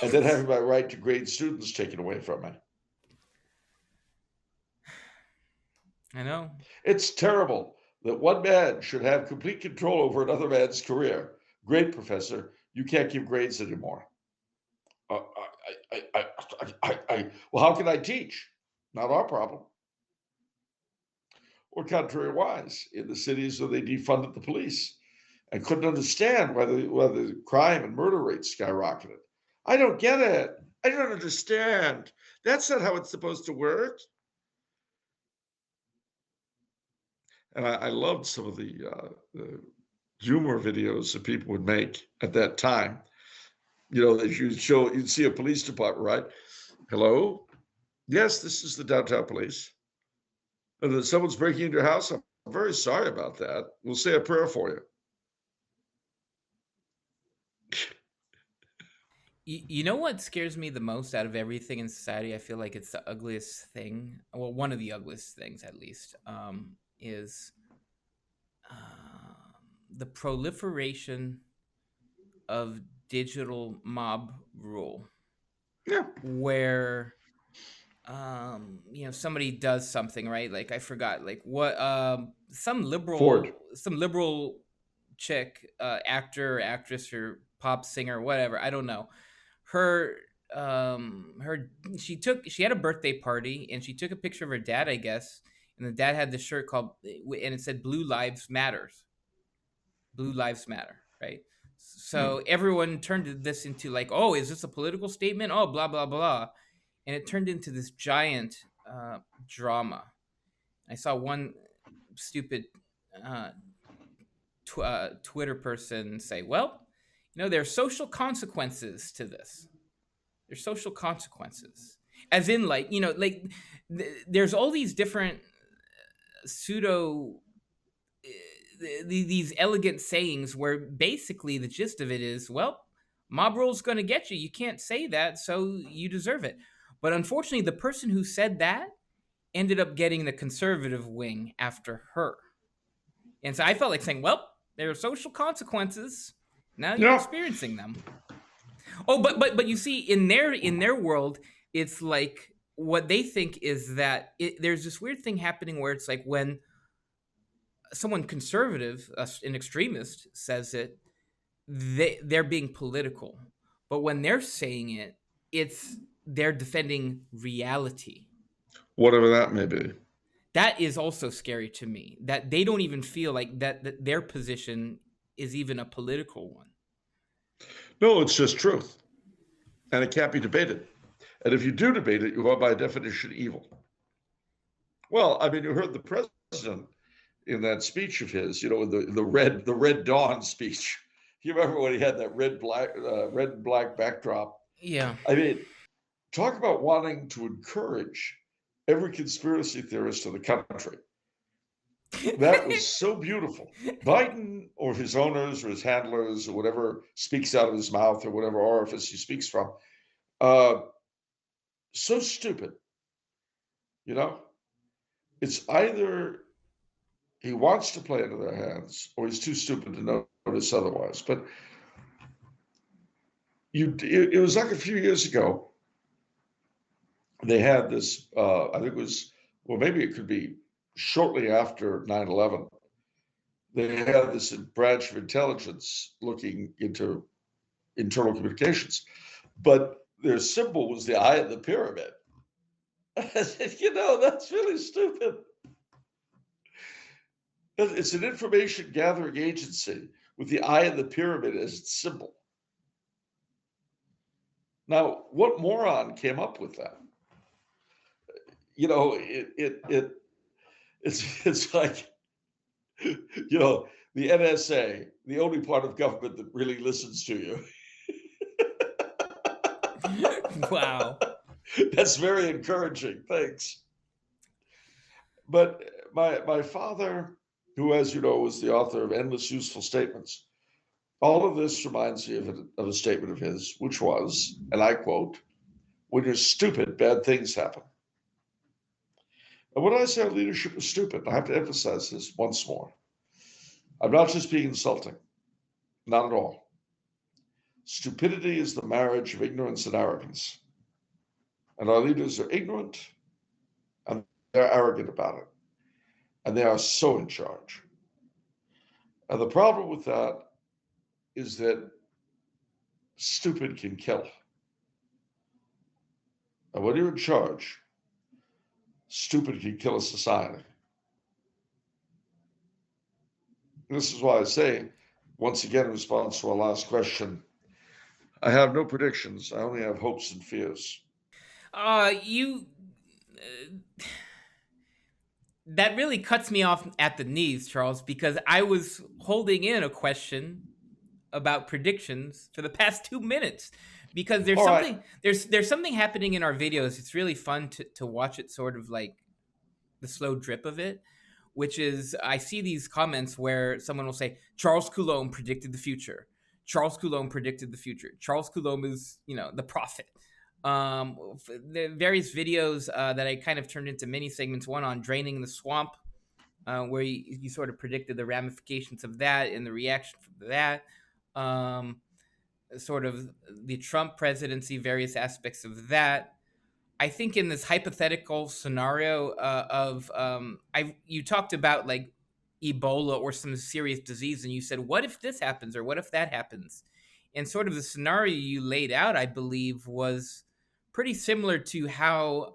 and then having my right to grade students taken away from me. I know. It's terrible that one man should have complete control over another man's career. Great, professor. You can't give grades anymore. Well, how can I teach? Not our problem. Or contrariwise, in the cities where they defunded the police and couldn't understand why the crime and murder rates skyrocketed. I don't get it. I don't understand. That's not how it's supposed to work. And I loved some of the humor videos that people would make at that time. You know, that you'd see a police department, right? Hello? Yes, this is the downtown police. And then someone's breaking into your house. I'm very sorry about that. We'll say a prayer for you. You know what scares me the most out of everything in society? I feel like it's the ugliest thing. Well, one of the ugliest things, at least, is the proliferation of digital mob rule, Yeah, where somebody does something, right? Like I forgot, like what Ford. some liberal chick, actor or actress or pop singer, whatever, I don't know, her her she had a birthday party and she took a picture of her dad, I guess, and the dad had this shirt called, and it said Blue Lives Matter, right? Hmm. So everyone turned this into like, oh, is this a political statement? Oh, blah blah blah, and it turned into this giant drama. I saw one stupid uh, Twitter person say, "Well, there are social consequences to this. There's social consequences, as in, like, there's all these different pseudo these elegant sayings where basically the gist of it is, well, mob rule's going to get you. You can't say that, so you deserve it." But unfortunately, the person who said that ended up getting the conservative wing after her. And so I felt like saying, well, there are social consequences. Now you're Yeah. experiencing them. Oh, but you see, in their world, it's like what they think is that there's this weird thing happening where it's like when someone conservative, an extremist, says it, they're being political. But when they're saying it, it's they're defending reality. Whatever that may be. That is also scary to me, that they don't even feel like that their position is even a political one. No, it's just truth. And it can't be debated. And if you do debate it, you are by definition evil. Well, I mean, you heard the president in that speech of his, the Red Dawn speech. You remember when he had that red and black backdrop? Yeah. I mean, talk about wanting to encourage every conspiracy theorist in the country. That was so beautiful. Biden or his owners or his handlers or whatever speaks out of his mouth or whatever orifice he speaks from, uh, so stupid. You know, it's either he wants to play into their hands or he's too stupid to notice otherwise. But it was like a few years ago. They had this. I think it was, well, maybe it could be shortly after 9/11. They had this branch of intelligence looking into internal communications, but their symbol was the eye of the pyramid. I said, that's really stupid. It's an information gathering agency with the eye of the pyramid as its symbol. Now, what moron came up with that? It's like, the NSA, the only part of government that really listens to you. Wow. That's very encouraging. Thanks. But my father, who, as you know, was the author of Endless Useful Statements, all of this reminds me of a statement of his, which was, and I quote, "When you're stupid, bad things happen." And when I say our leadership is stupid, I have to emphasize this once more. I'm not just being insulting. Not at all. Stupidity is the marriage of ignorance and arrogance. And our leaders are ignorant and they're arrogant about it. And they are so in charge. And the problem with that is that stupid can kill. And when you're in charge, stupid can kill a society. And this is why I say, once again, in response to our last question, I have no predictions. I only have hopes and fears. You uh, that really cuts me off at the knees, Charles, because I was holding in a question about predictions for the past 2 minutes, because there's All right. something there's something happening in our videos. It's really fun to watch it, sort of like the slow drip of it, which is, I see these comments where someone will say Charles Coulombe predicted the future. Charles Coulombe predicted the future. Charles Coulombe is, the prophet. The various videos that I kind of turned into mini segments. One on draining the swamp, where you sort of predicted the ramifications of that and the reaction from that. Sort of the Trump presidency, various aspects of that. I think in this hypothetical scenario you talked about like Ebola or some serious disease, and you said, what if this happens or what if that happens? And sort of the scenario you laid out, I believe, was pretty similar to how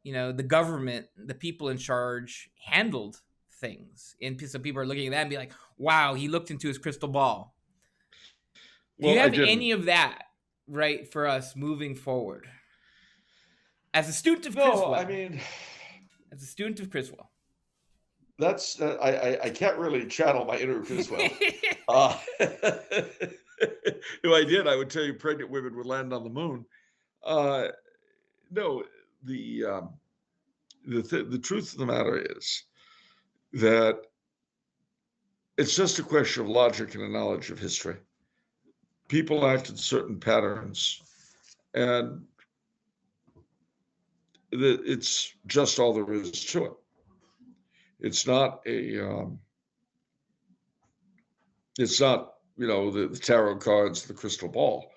the government, the people in charge, handled things. And so people are looking at that and be like, wow, he looked into his crystal ball. Do you Well, I have didn't. any of that right for us moving forward? As a student of No, Criswell. I mean, As a student of Criswell. that's I can't really channel my inner Criswell. If I did, I would tell you pregnant women would land on the moon. No, the truth of the matter is that it's just a question of logic and a knowledge of history. People act in certain patterns, and it's just all there is to it. It's not the tarot cards, the crystal ball.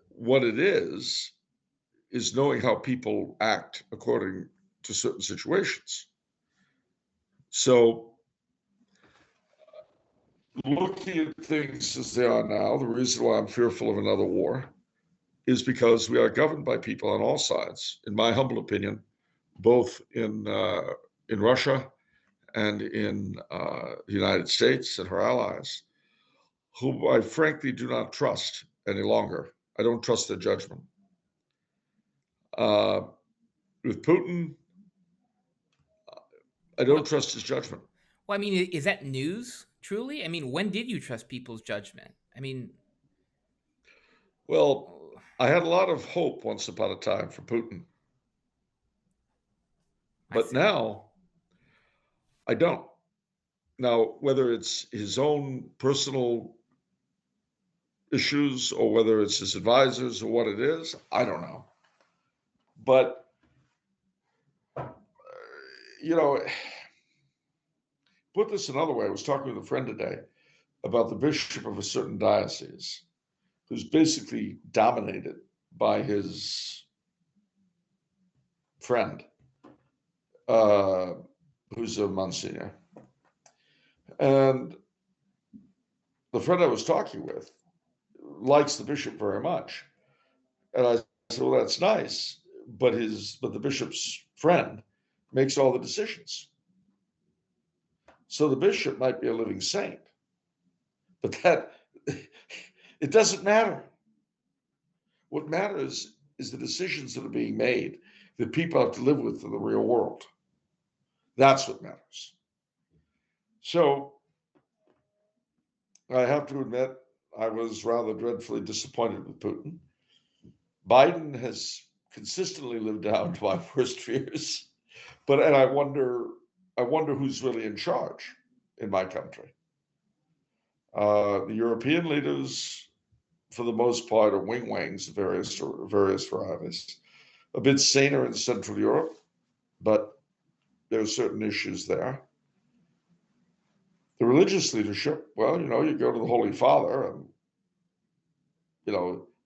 What it is knowing how people act according to certain situations. So looking at things as they are now, the reason why I'm fearful of another war is because we are governed by people on all sides, in my humble opinion, both in Russia and in the United States and her allies, whom I frankly do not trust any longer. I don't trust their judgment. With Putin, I don't trust his judgment. Well, I mean, is that news, truly? I mean, when did you trust people's judgment? I mean... Well, I had a lot of hope once upon a time for Putin. But now, I don't. Now, whether it's his own personal issues or whether it's his advisors or what it is, I don't know. But, put this another way. I was talking with a friend today about the bishop of a certain diocese who's basically dominated by his friend, who's a Monsignor. And the friend I was talking with likes the bishop very much. And I said, well, that's nice, but the bishop's friend makes all the decisions. So the bishop might be a living saint, but it doesn't matter. What matters is the decisions that are being made that people have to live with in the real world. That's what matters. So I have to admit, I was rather dreadfully disappointed with Putin. Biden has consistently lived down to my worst fears, and I wonder who's really in charge in my country. The European leaders, for the most part, are wing-wangs of various varieties. A bit saner in Central Europe, but there are certain issues there. The religious leadership, well, you go to the Holy Father, and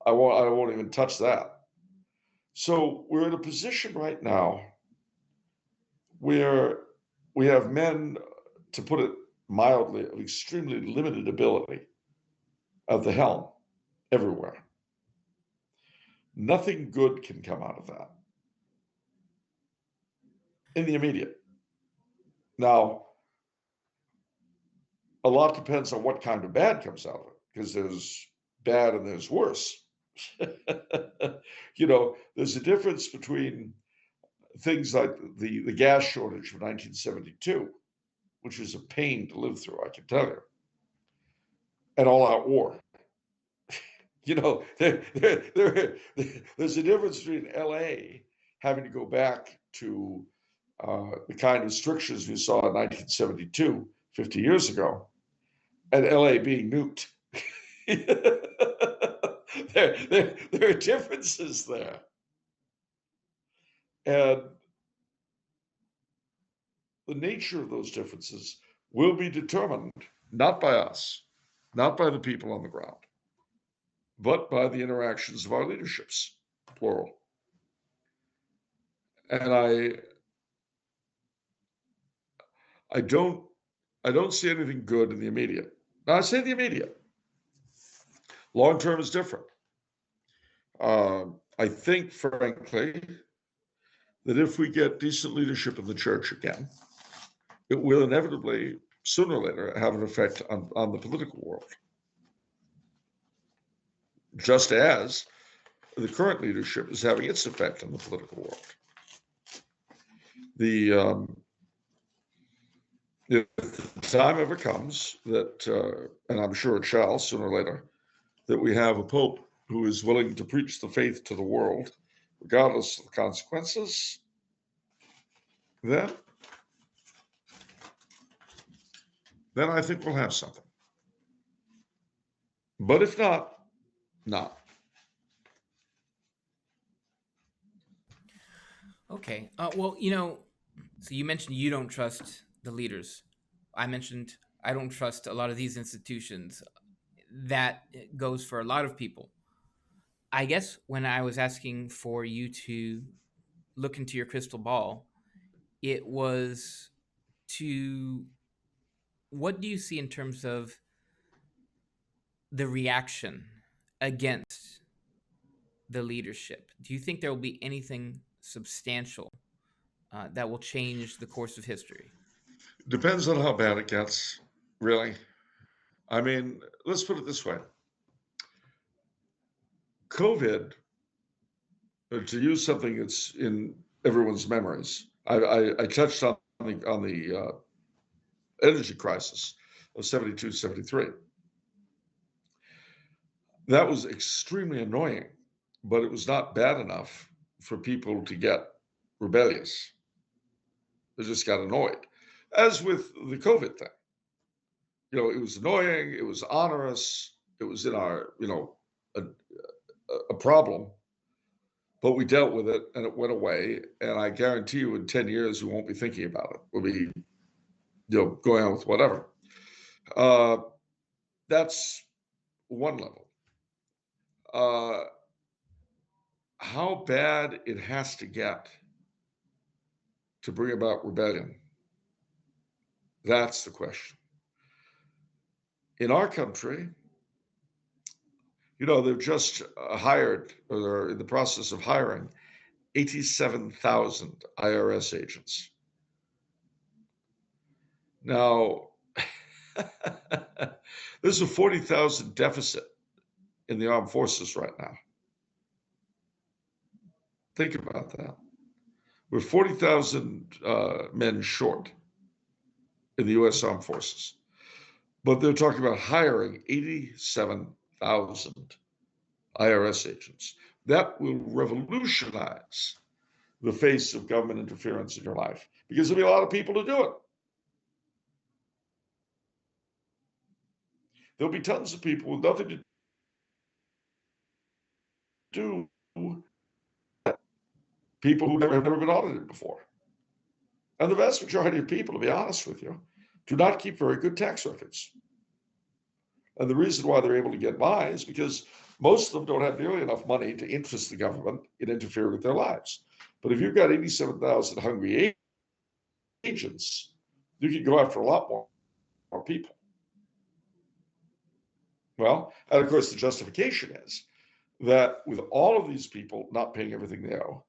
I won't even touch that. So we're in a position right now where we have men, to put it mildly, of extremely limited ability at the helm everywhere. Nothing good can come out of that in the immediate. Now, a lot depends on what kind of bad comes out of it, because there's bad and there's worse. There's a difference between things like the gas shortage of 1972, which was a pain to live through, I can tell you, and all-out war. There's a difference between LA having to go back to the kind of restrictions we saw in 1972, 50 years ago, and LA being nuked. There are differences there. And the nature of those differences will be determined not by us, not by the people on the ground, but by the interactions of our leaderships, plural. And I don't see anything good in the immediate. Now, I say the immediate. Long term is different. I think, frankly, that if we get decent leadership in the church again, it will inevitably, sooner or later, have an effect on the political world. Just as the current leadership is having its effect on the political world. If the time ever comes that, and I'm sure it shall sooner or later, that we have a pope who is willing to preach the faith to the world, regardless of the consequences, then I think we'll have something. But if not, not. Okay. Well, so you mentioned you don't trust the leaders. I mentioned I don't trust a lot of these institutions. That goes for a lot of people. I guess when I was asking for you to look into your crystal ball, it was to what do you see in terms of the reaction against the leadership? Do you think there will be anything substantial that will change the course of history? Depends on how bad it gets, really. I mean, let's put it this way. COVID, to use something that's in everyone's memories, I touched on the energy crisis of 72, 73. That was extremely annoying, but it was not bad enough for people to get rebellious. They just got annoyed, as with the COVID thing. It was annoying, it was onerous, it was in our, a problem, but we dealt with it and it went away. And I guarantee you in 10 years, we won't be thinking about it. We'll be, going on with whatever. That's one level. How bad it has to get to bring about rebellion? That's the question. In our country, they've just hired, or they're in the process of hiring, 87,000 IRS agents. Now, there's a 40,000 deficit in the armed forces right now. Think about that. We're 40,000 men short in the U.S. Armed Forces. But they're talking about hiring 87,000 IRS agents. That will revolutionize the face of government interference in your life because there'll be a lot of people to do it. There'll be tons of people with nothing to do, people who have never been audited before. And the vast majority of people, to be honest with you, do not keep very good tax records. And the reason why they're able to get by is because most of them don't have nearly enough money to interest the government in interfering with their lives. But if you've got 87,000 hungry agents, you can go after a lot more people. Well, and of course, the justification is that with all of these people not paying everything they owe,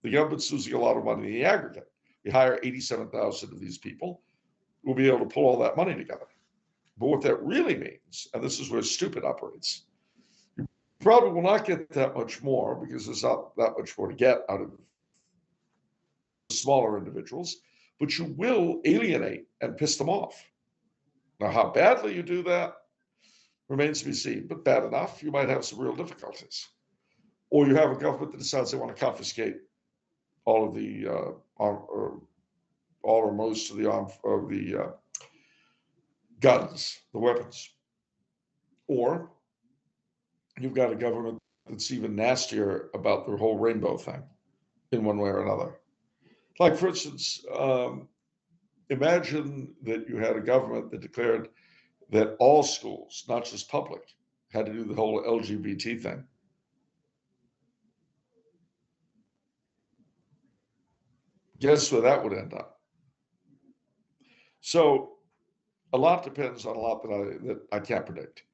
the government's losing a lot of money in the aggregate. You hire 87,000 of these people, we'll be able to pull all that money together. But what that really means, and this is where stupid operates, you probably will not get that much more because there's not that much more to get out of smaller individuals, but you will alienate and piss them off. Now, how badly you do that remains to be seen, but bad enough, you might have some real difficulties. Or you have a government that decides they want to confiscate all of the, all or most of the guns, the weapons. Or you've got a government that's even nastier about their whole rainbow thing in one way or another. Like, for instance, imagine that you had a government that declared that all schools, not just public, had to do the whole LGBT thing. Guess where that would end up? So a lot depends on a lot that I can't predict.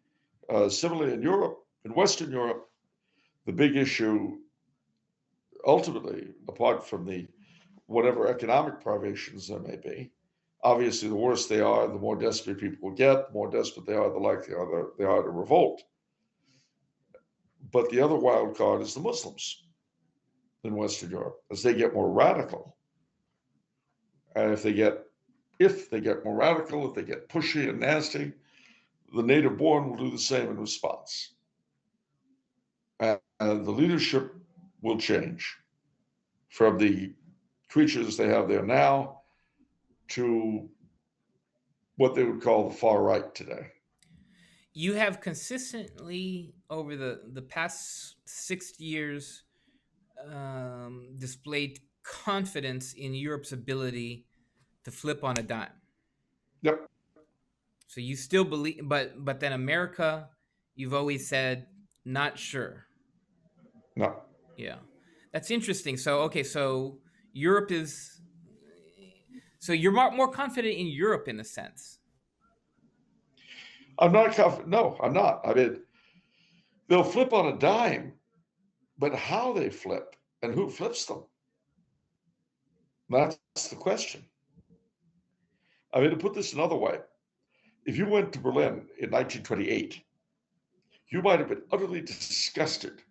Similarly, in Europe, in Western Europe, the big issue ultimately, apart from the whatever economic privations there may be, obviously the worse they are, the more desperate people get, the more desperate they are, the likely they are to revolt. But the other wild card is the Muslims in Western Europe, as they get more radical. And if they get more radical, if they get pushy and nasty, the native born will do the same in response. And the leadership will change from the creatures they have there now to what they would call the far right today. You have consistently, over the past 6 years, displayed confidence in Europe's ability to flip on a dime. Yep. So you still believe, but then America, you've always said not sure. No. Yeah, that's interesting. So okay, so Europe is, so you're more confident in Europe in a sense. I'm not confident. No, I'm not. I mean, they'll flip on a dime, but how they flip and who flips them? That's the question. I mean, to put this another way, if you went to Berlin in 1928, you might have been utterly disgusted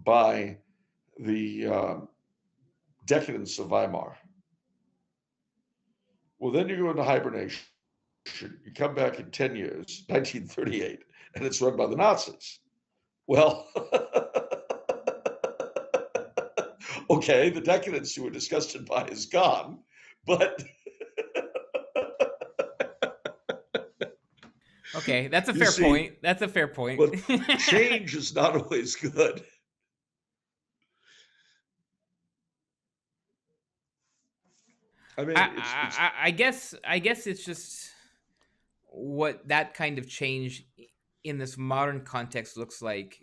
by the decadence of Weimar. Well, then you go into hibernation. You come back in 10 years, 1938, and it's run by the Nazis. Well, okay, the decadence you were disgusted by is gone, but Okay, that's a you fair see, point. That's a fair point. but change is not always good. I mean, I guess it's just what that kind of change in this modern context looks like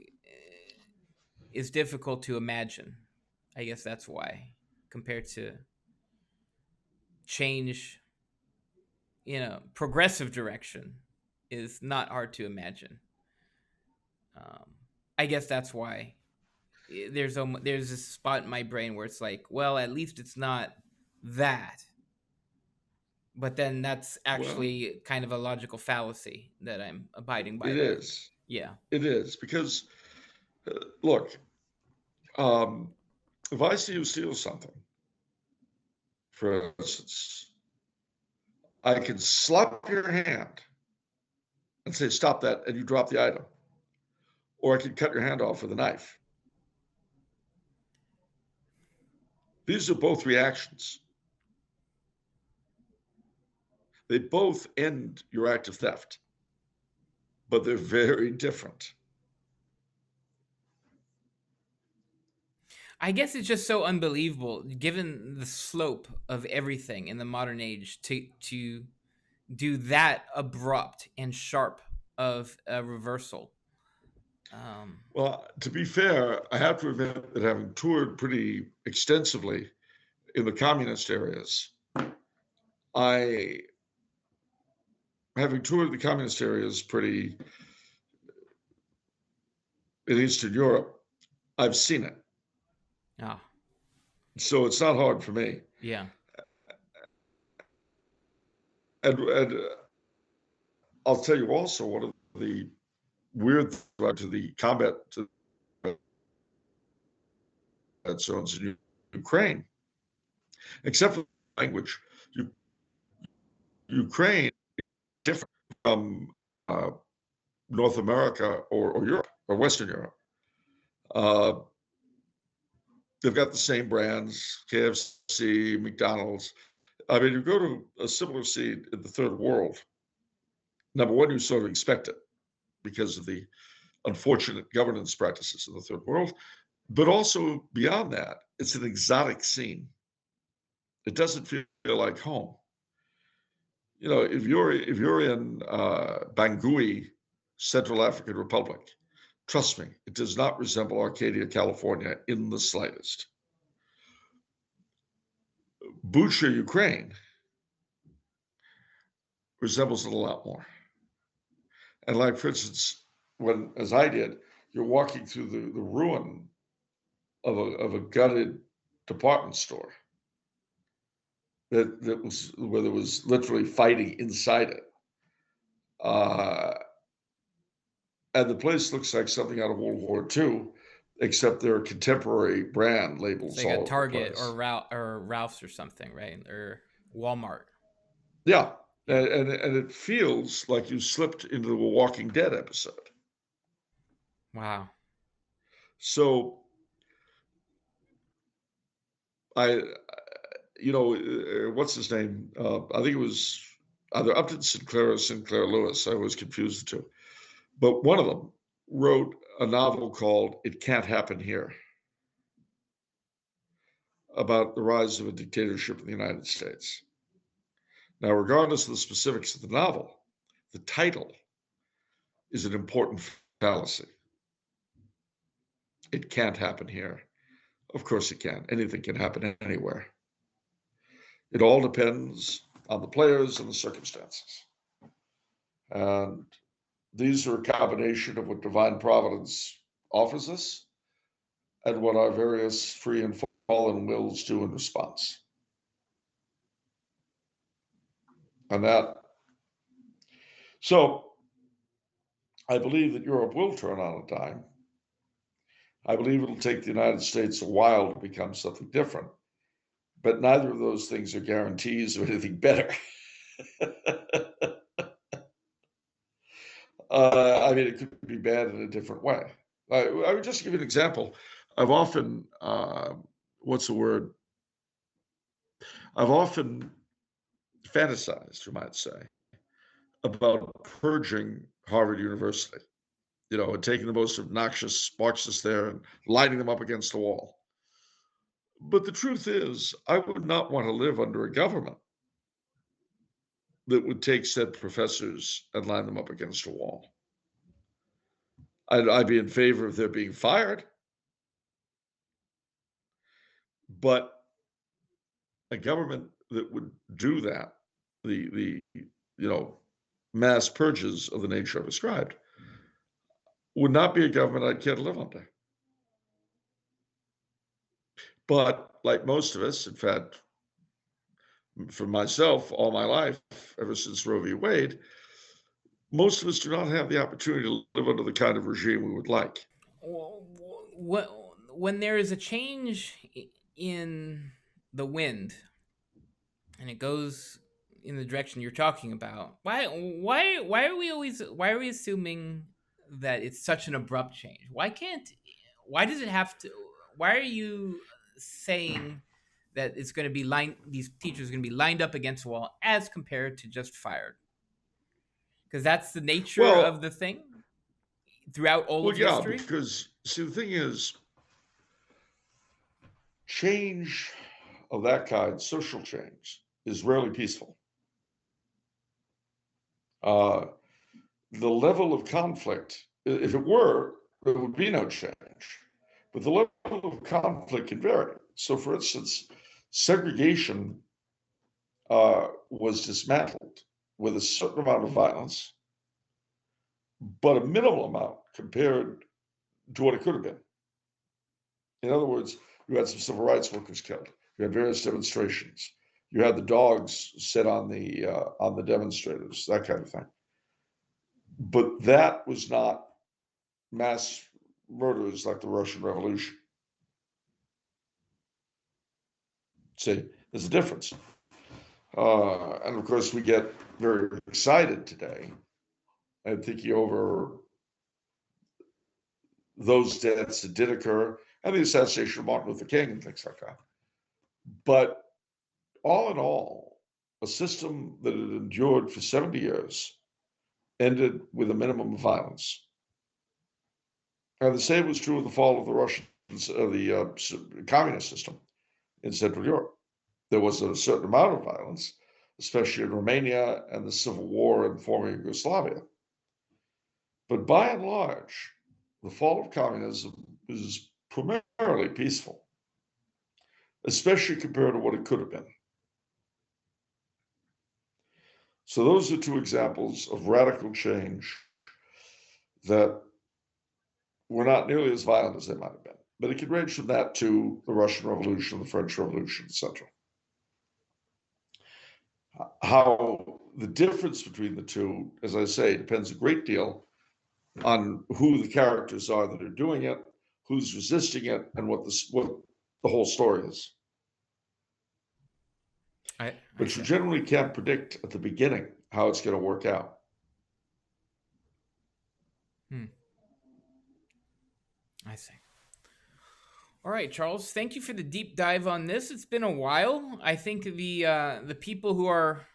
is difficult to imagine. I guess that's why, compared to change in a progressive direction, is not hard to imagine. I guess that's why there's a spot in my brain where it's like, well, at least it's not that. But then that's well, actually kind of a logical fallacy that I'm abiding by. it Then, is. yeah. It is because, look, um, if I see you steal something, for instance, I can slap your hand and say, stop that, and you drop the item. Or I can cut your hand off with a knife. These are both reactions. They both end your act of theft, but they're very different. I guess it's just so unbelievable, given the slope of everything in the modern age, to do that abrupt and sharp of a reversal. Well, to be fair, I have to admit that having toured pretty extensively in the communist areas, having toured the communist areas pretty in Eastern Europe, I've seen it. Oh, So it's not hard for me. yeah. And I'll tell you also one of the weird threat to the combat zones in Ukraine, except for language. Ukraine is different from North America or Europe or Western Europe. They've got the same brands, KFC, McDonald's. I mean, you go to a similar scene in the third world, Number one, you sort of expect it because of the unfortunate governance practices of the third world. But also beyond that, it's an exotic scene. It doesn't feel like home. You know, if you're in Bangui, Central African Republic, trust me, it does not resemble Arcadia, California in the slightest. Bucha, Ukraine resembles it a lot more. And like, for instance, when, as I did, you're walking through the ruin of a gutted department store that was where there was literally fighting inside it. And the place looks like something out of World War II, except there are contemporary brand It's labels like a all over the Target place. or Ralph's or something, right? Or Walmart. Yeah, Yeah. and it feels like you slipped into the Walking Dead episode. Wow. So I, what's his name? I think it was either Upton Sinclair or Sinclair Lewis. I was confused the two. But one of them wrote a novel called It Can't Happen Here about the rise of a dictatorship in the United States. Now, regardless of the specifics of the novel, the title is an important fallacy. It can't happen here. Of course it can. Anything can happen anywhere. It all depends on the players and the circumstances. And these are a combination of what divine providence offers us and what our various free and fallen wills do in response. And so I believe that Europe will turn on a dime. I believe it'll take the United States a while to become something different, but neither of those things are guarantees of anything better. I mean, it could be bad in a different way. I would just give you an example. I've often, what's the word? I've often fantasized, you might say, about purging Harvard University, and taking the most obnoxious Marxists there and lining them up against the wall. But the truth is, I would not want to live under a government that would take said professors and line them up against a wall. I'd be in favor of their being fired, but a government that would do that, the mass purges of the nature I've described, would not be a government I'd care to live under. But like most of us, in fact, for myself, all my life, ever since Roe v. Wade, most of us do not have the opportunity to live under the kind of regime we would like. When there is a change in the wind and it goes in the direction you're talking about, why are we assuming that it's such an abrupt change? Why does it have to? Why are you saying that it's going to be these teachers are going to be lined up against a wall as compared to just fired? Because that's the nature of Well, the thing throughout all of yeah, history. because see, the thing is, change of that kind, social change, is rarely peaceful. The level of conflict, if it were, there would be no change. But the level of conflict can vary. So, for instance, segregation was dismantled with a certain amount of violence, but a minimal amount compared to what it could have been. In other words, you had some civil rights workers killed. You had various demonstrations. You had the dogs set on the demonstrators, that kind of thing. But that was not mass murders like the Russian Revolution. See, there's a difference. And of course, we get very excited today and thinking over those deaths that did occur and the assassination of Martin Luther King and things like that. But all in all, a system that had endured for 70 years ended with a minimum of violence. And the same was true of the fall of the communist system in Central Europe. There was a certain amount of violence, especially in Romania and the civil war in former Yugoslavia. But by and large, the fall of communism is primarily peaceful, especially compared to what it could have been. So those are two examples of radical change that were not nearly as violent as they might have been. But it could range from that to the Russian Revolution, the French Revolution, etc. How the difference between the two, as I say, depends a great deal on who the characters are that are doing it, who's resisting it, and what the whole story is. But you generally can't predict at the beginning how it's going to work out. I see. All right, Charles, thank you for the deep dive on this. It's been a while. I think the people who are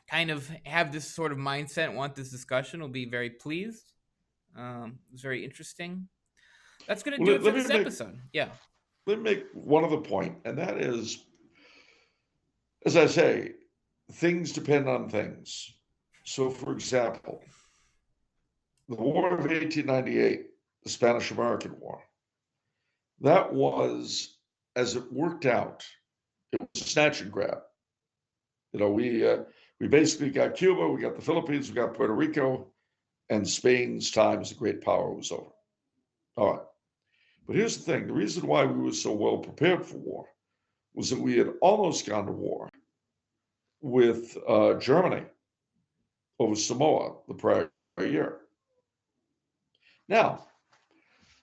kind of have this sort of mindset, want this discussion, will be very pleased. It's very interesting. That's going to do it for this episode. Yeah. Let me make one other point, and that is, as I say, things depend on things. So, for example, the War of 1898, the Spanish-American War, that was, as it worked out, it was a snatch and grab. You know, we basically got Cuba, we got the Philippines, we got Puerto Rico, and Spain's time as a great power was over. All right. But here's the thing. The reason why we were so well prepared for war was that we had almost gone to war with Germany over Samoa the prior year. Now,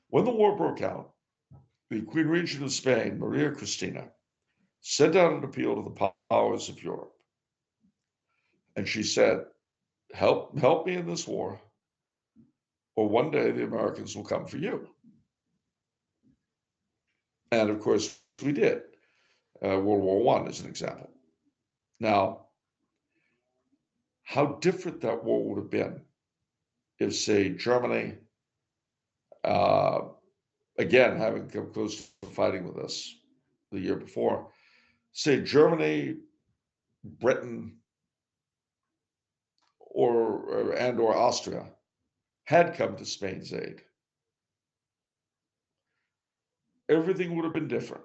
when the war broke out, the Queen Regent of Spain, Maria Cristina, sent out an appeal to the powers of Europe. And she said, help me in this war, or one day the Americans will come for you. And of course, we did. World War I is an example. Now, how different that war would have been if, say, Germany, again, having come close to fighting with us the year before, say Germany, Britain, or Austria had come to Spain's aid. Everything would have been different.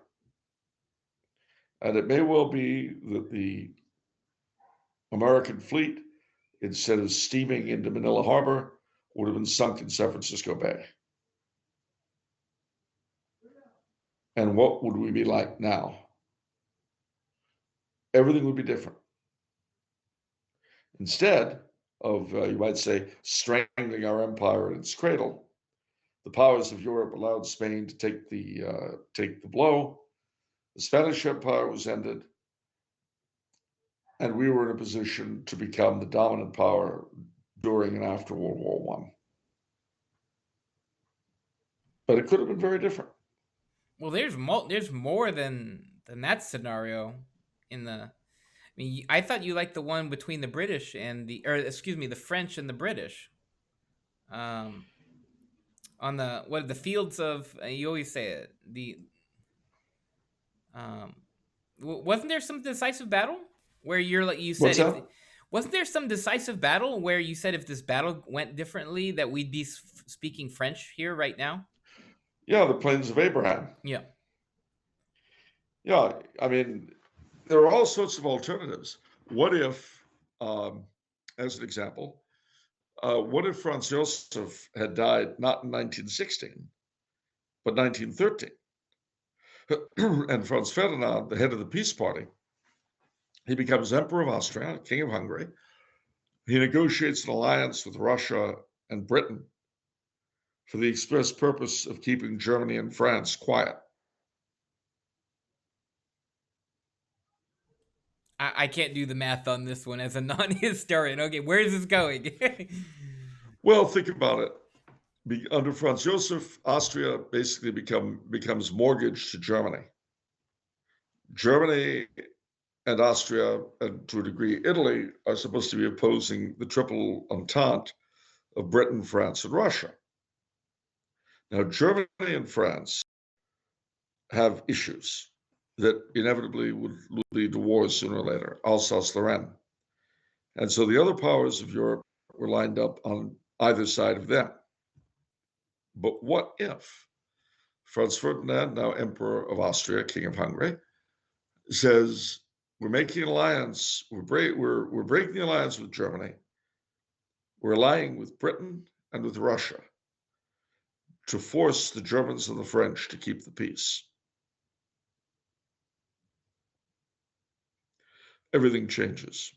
And it may well be that the American fleet, instead of steaming into Manila Harbor, would have been sunk in San Francisco Bay. And what would we be like now? Everything would be different. Instead of, you might say, strangling our empire in its cradle, the powers of Europe allowed Spain to take the blow. The Spanish Empire was ended, and we were in a position to become the dominant power during and after World War I. But it could have been very different. Well, there's more than that scenario in the. I mean, I thought you liked the one between the British and the French and the British. On the fields of, you always say it, wasn't there some decisive battle where you said wasn't there some decisive battle where you said if this battle went differently that we'd be speaking French here right now? Yeah, the Plains of Abraham. Yeah. Yeah, I mean, there are all sorts of alternatives. What if, as an example, what if Franz Joseph had died not in 1916, but 1913? And Franz Ferdinand, the head of the Peace Party, he becomes Emperor of Austria, King of Hungary. He negotiates an alliance with Russia and Britain for the express purpose of keeping Germany and France quiet. I can't do the math on this one as a non-historian. Okay, where is this going? Well, think about it. Under Franz Joseph, Austria basically becomes mortgaged to Germany. Germany and Austria, and to a degree Italy, are supposed to be opposing the triple entente of Britain, France, and Russia. Now, Germany and France have issues that inevitably would lead to wars sooner or later, Alsace-Lorraine. And so the other powers of Europe were lined up on either side of them. But what if Franz Ferdinand, now Emperor of Austria, King of Hungary, says, we're making an alliance, we're breaking the alliance with Germany, we're allying with Britain and with Russia to force the Germans and the French to keep the peace. Everything changes.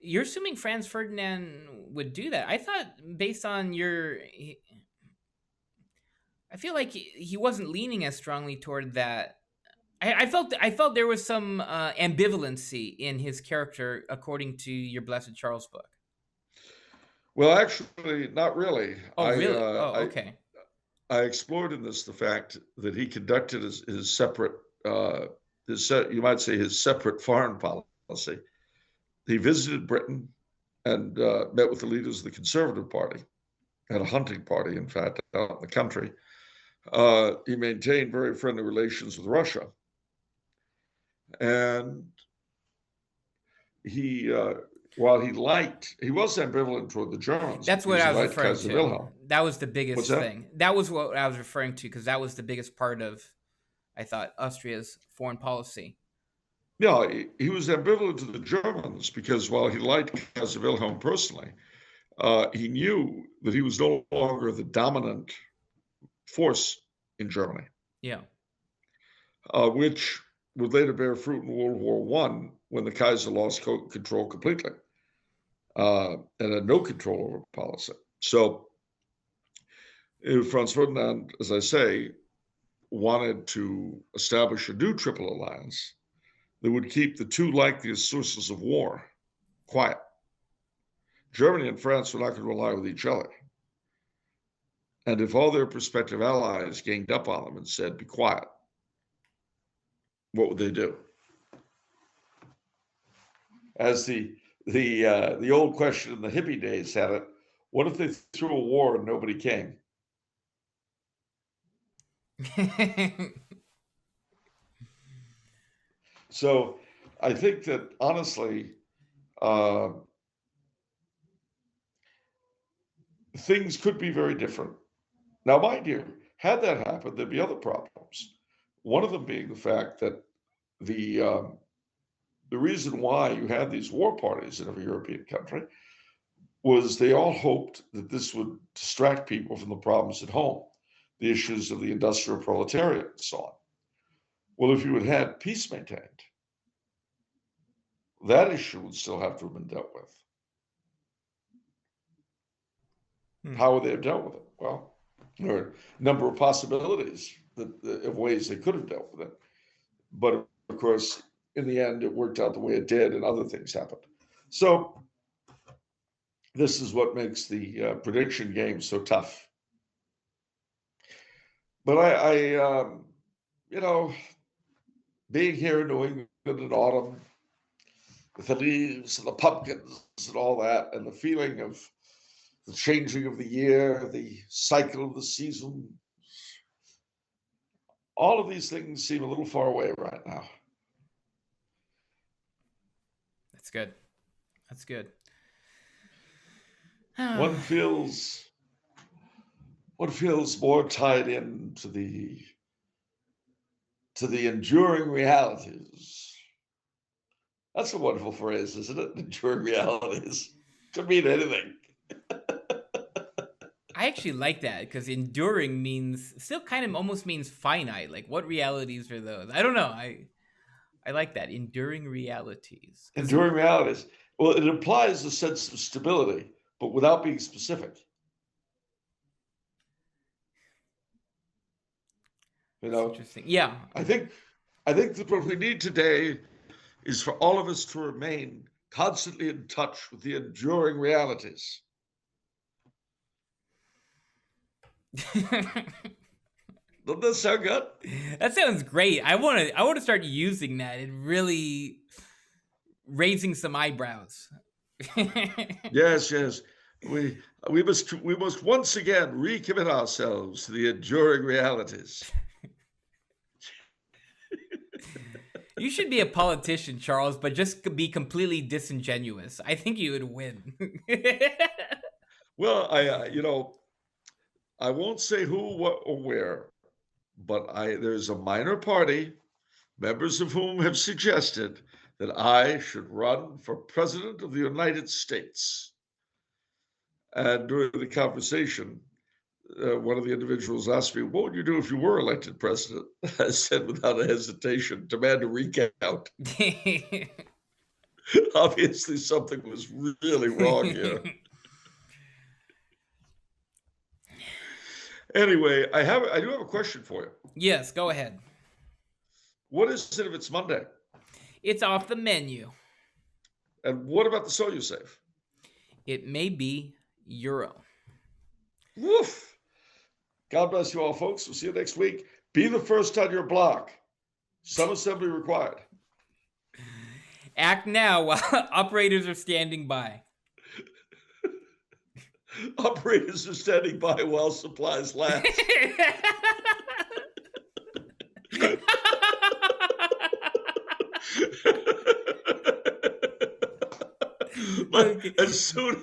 You're assuming Franz Ferdinand would do that. I thought, based on your, I feel like he wasn't leaning as strongly toward that. I felt there was some ambivalency in his character, according to your Blessed Charles book. Well, actually, not really. Oh, really? Okay. I explored in this the fact that he conducted his separate, you might say, his separate foreign policy. He visited Britain and met with the leaders of the Conservative Party, at a hunting party, in fact, out in the country. He maintained very friendly relations with Russia. And he, while he was ambivalent toward the Germans. That's what I was referring to. Wilhelm. That was the biggest What's that? thing. That was what I was referring to, because that was the biggest part of, I thought, Austria's foreign policy. Yeah, he was ambivalent to the Germans because while he liked Kaiser Wilhelm personally, he knew that he was no longer the dominant force in Germany. Yeah. Which would later bear fruit in World War I when the Kaiser lost control completely and had no control over policy. So Franz Ferdinand, as I say, wanted to establish a new triple alliance that would keep the two likeliest sources of war quiet. Germany and France were not going to ally with each other. And if all their prospective allies ganged up on them and said, be quiet, what would they do? As the old question in the hippie days had it, what if they threw a war and nobody came? So I think that honestly, things could be very different. Now, mind you, had that happened, there'd be other problems. One of them being the fact that the reason why you had these war parties in every European country was they all hoped that this would distract people from the problems at home, the issues of the industrial proletariat and so on. Well, if you had had peace maintained, that issue would still have to have been dealt with. How would they have dealt with it? Well, there are a number of possibilities of ways they could have dealt with it. But of course, in the end, it worked out the way it did and other things happened. So this is what makes the prediction game so tough. But I being here in New England in autumn, with the leaves and the pumpkins and all that, and the feeling of the changing of the year, the cycle of the season, all of these things seem a little far away right now. That's good. That's good. One feels more tied into the enduring realities. That's a wonderful phrase, isn't it? Enduring realities. Could mean anything. I actually like that, because enduring means still kind of almost means finite. Like, what realities are those? I don't know. I like that. Enduring realities. Enduring realities. Well, it implies a sense of stability, but without being specific. That's interesting. Yeah. I think that what we need today is for all of us to remain constantly in touch with the enduring realities. Doesn't that sound good? That sounds great. I want to start using that and really raising some eyebrows. Yes, yes. We we must once again recommit ourselves to the enduring realities. You should be a politician, Charles, but just be completely disingenuous. I think you would win. Well, I won't say who, what, or where, but there's a minor party, members of whom have suggested that I should run for president of the United States. And during the conversation, one of the individuals asked me, "What would you do if you were elected president?" I said, without a hesitation, demand a recount. Obviously, something was really wrong here. Anyway, I do have a question for you. Yes, go ahead. What is it if it's Monday? It's off the menu. And what about the SoUSafe? It may be Euro. Woof! God bless you all, folks. We'll see you next week. Be the first on your block. Some assembly required. Act now while operators are standing by. Operators are standing by while supplies last. But Okay. as soon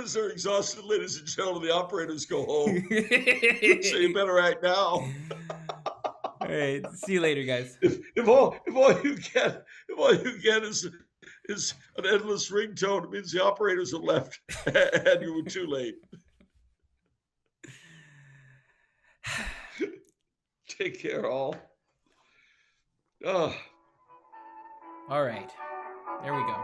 as they're exhausted, ladies and gentlemen, the operators go home. So you better act now. All right. See you later, guys. If all you get is an endless ringtone, it means the operators have left and you were too late. Take care, all. All right. There we go.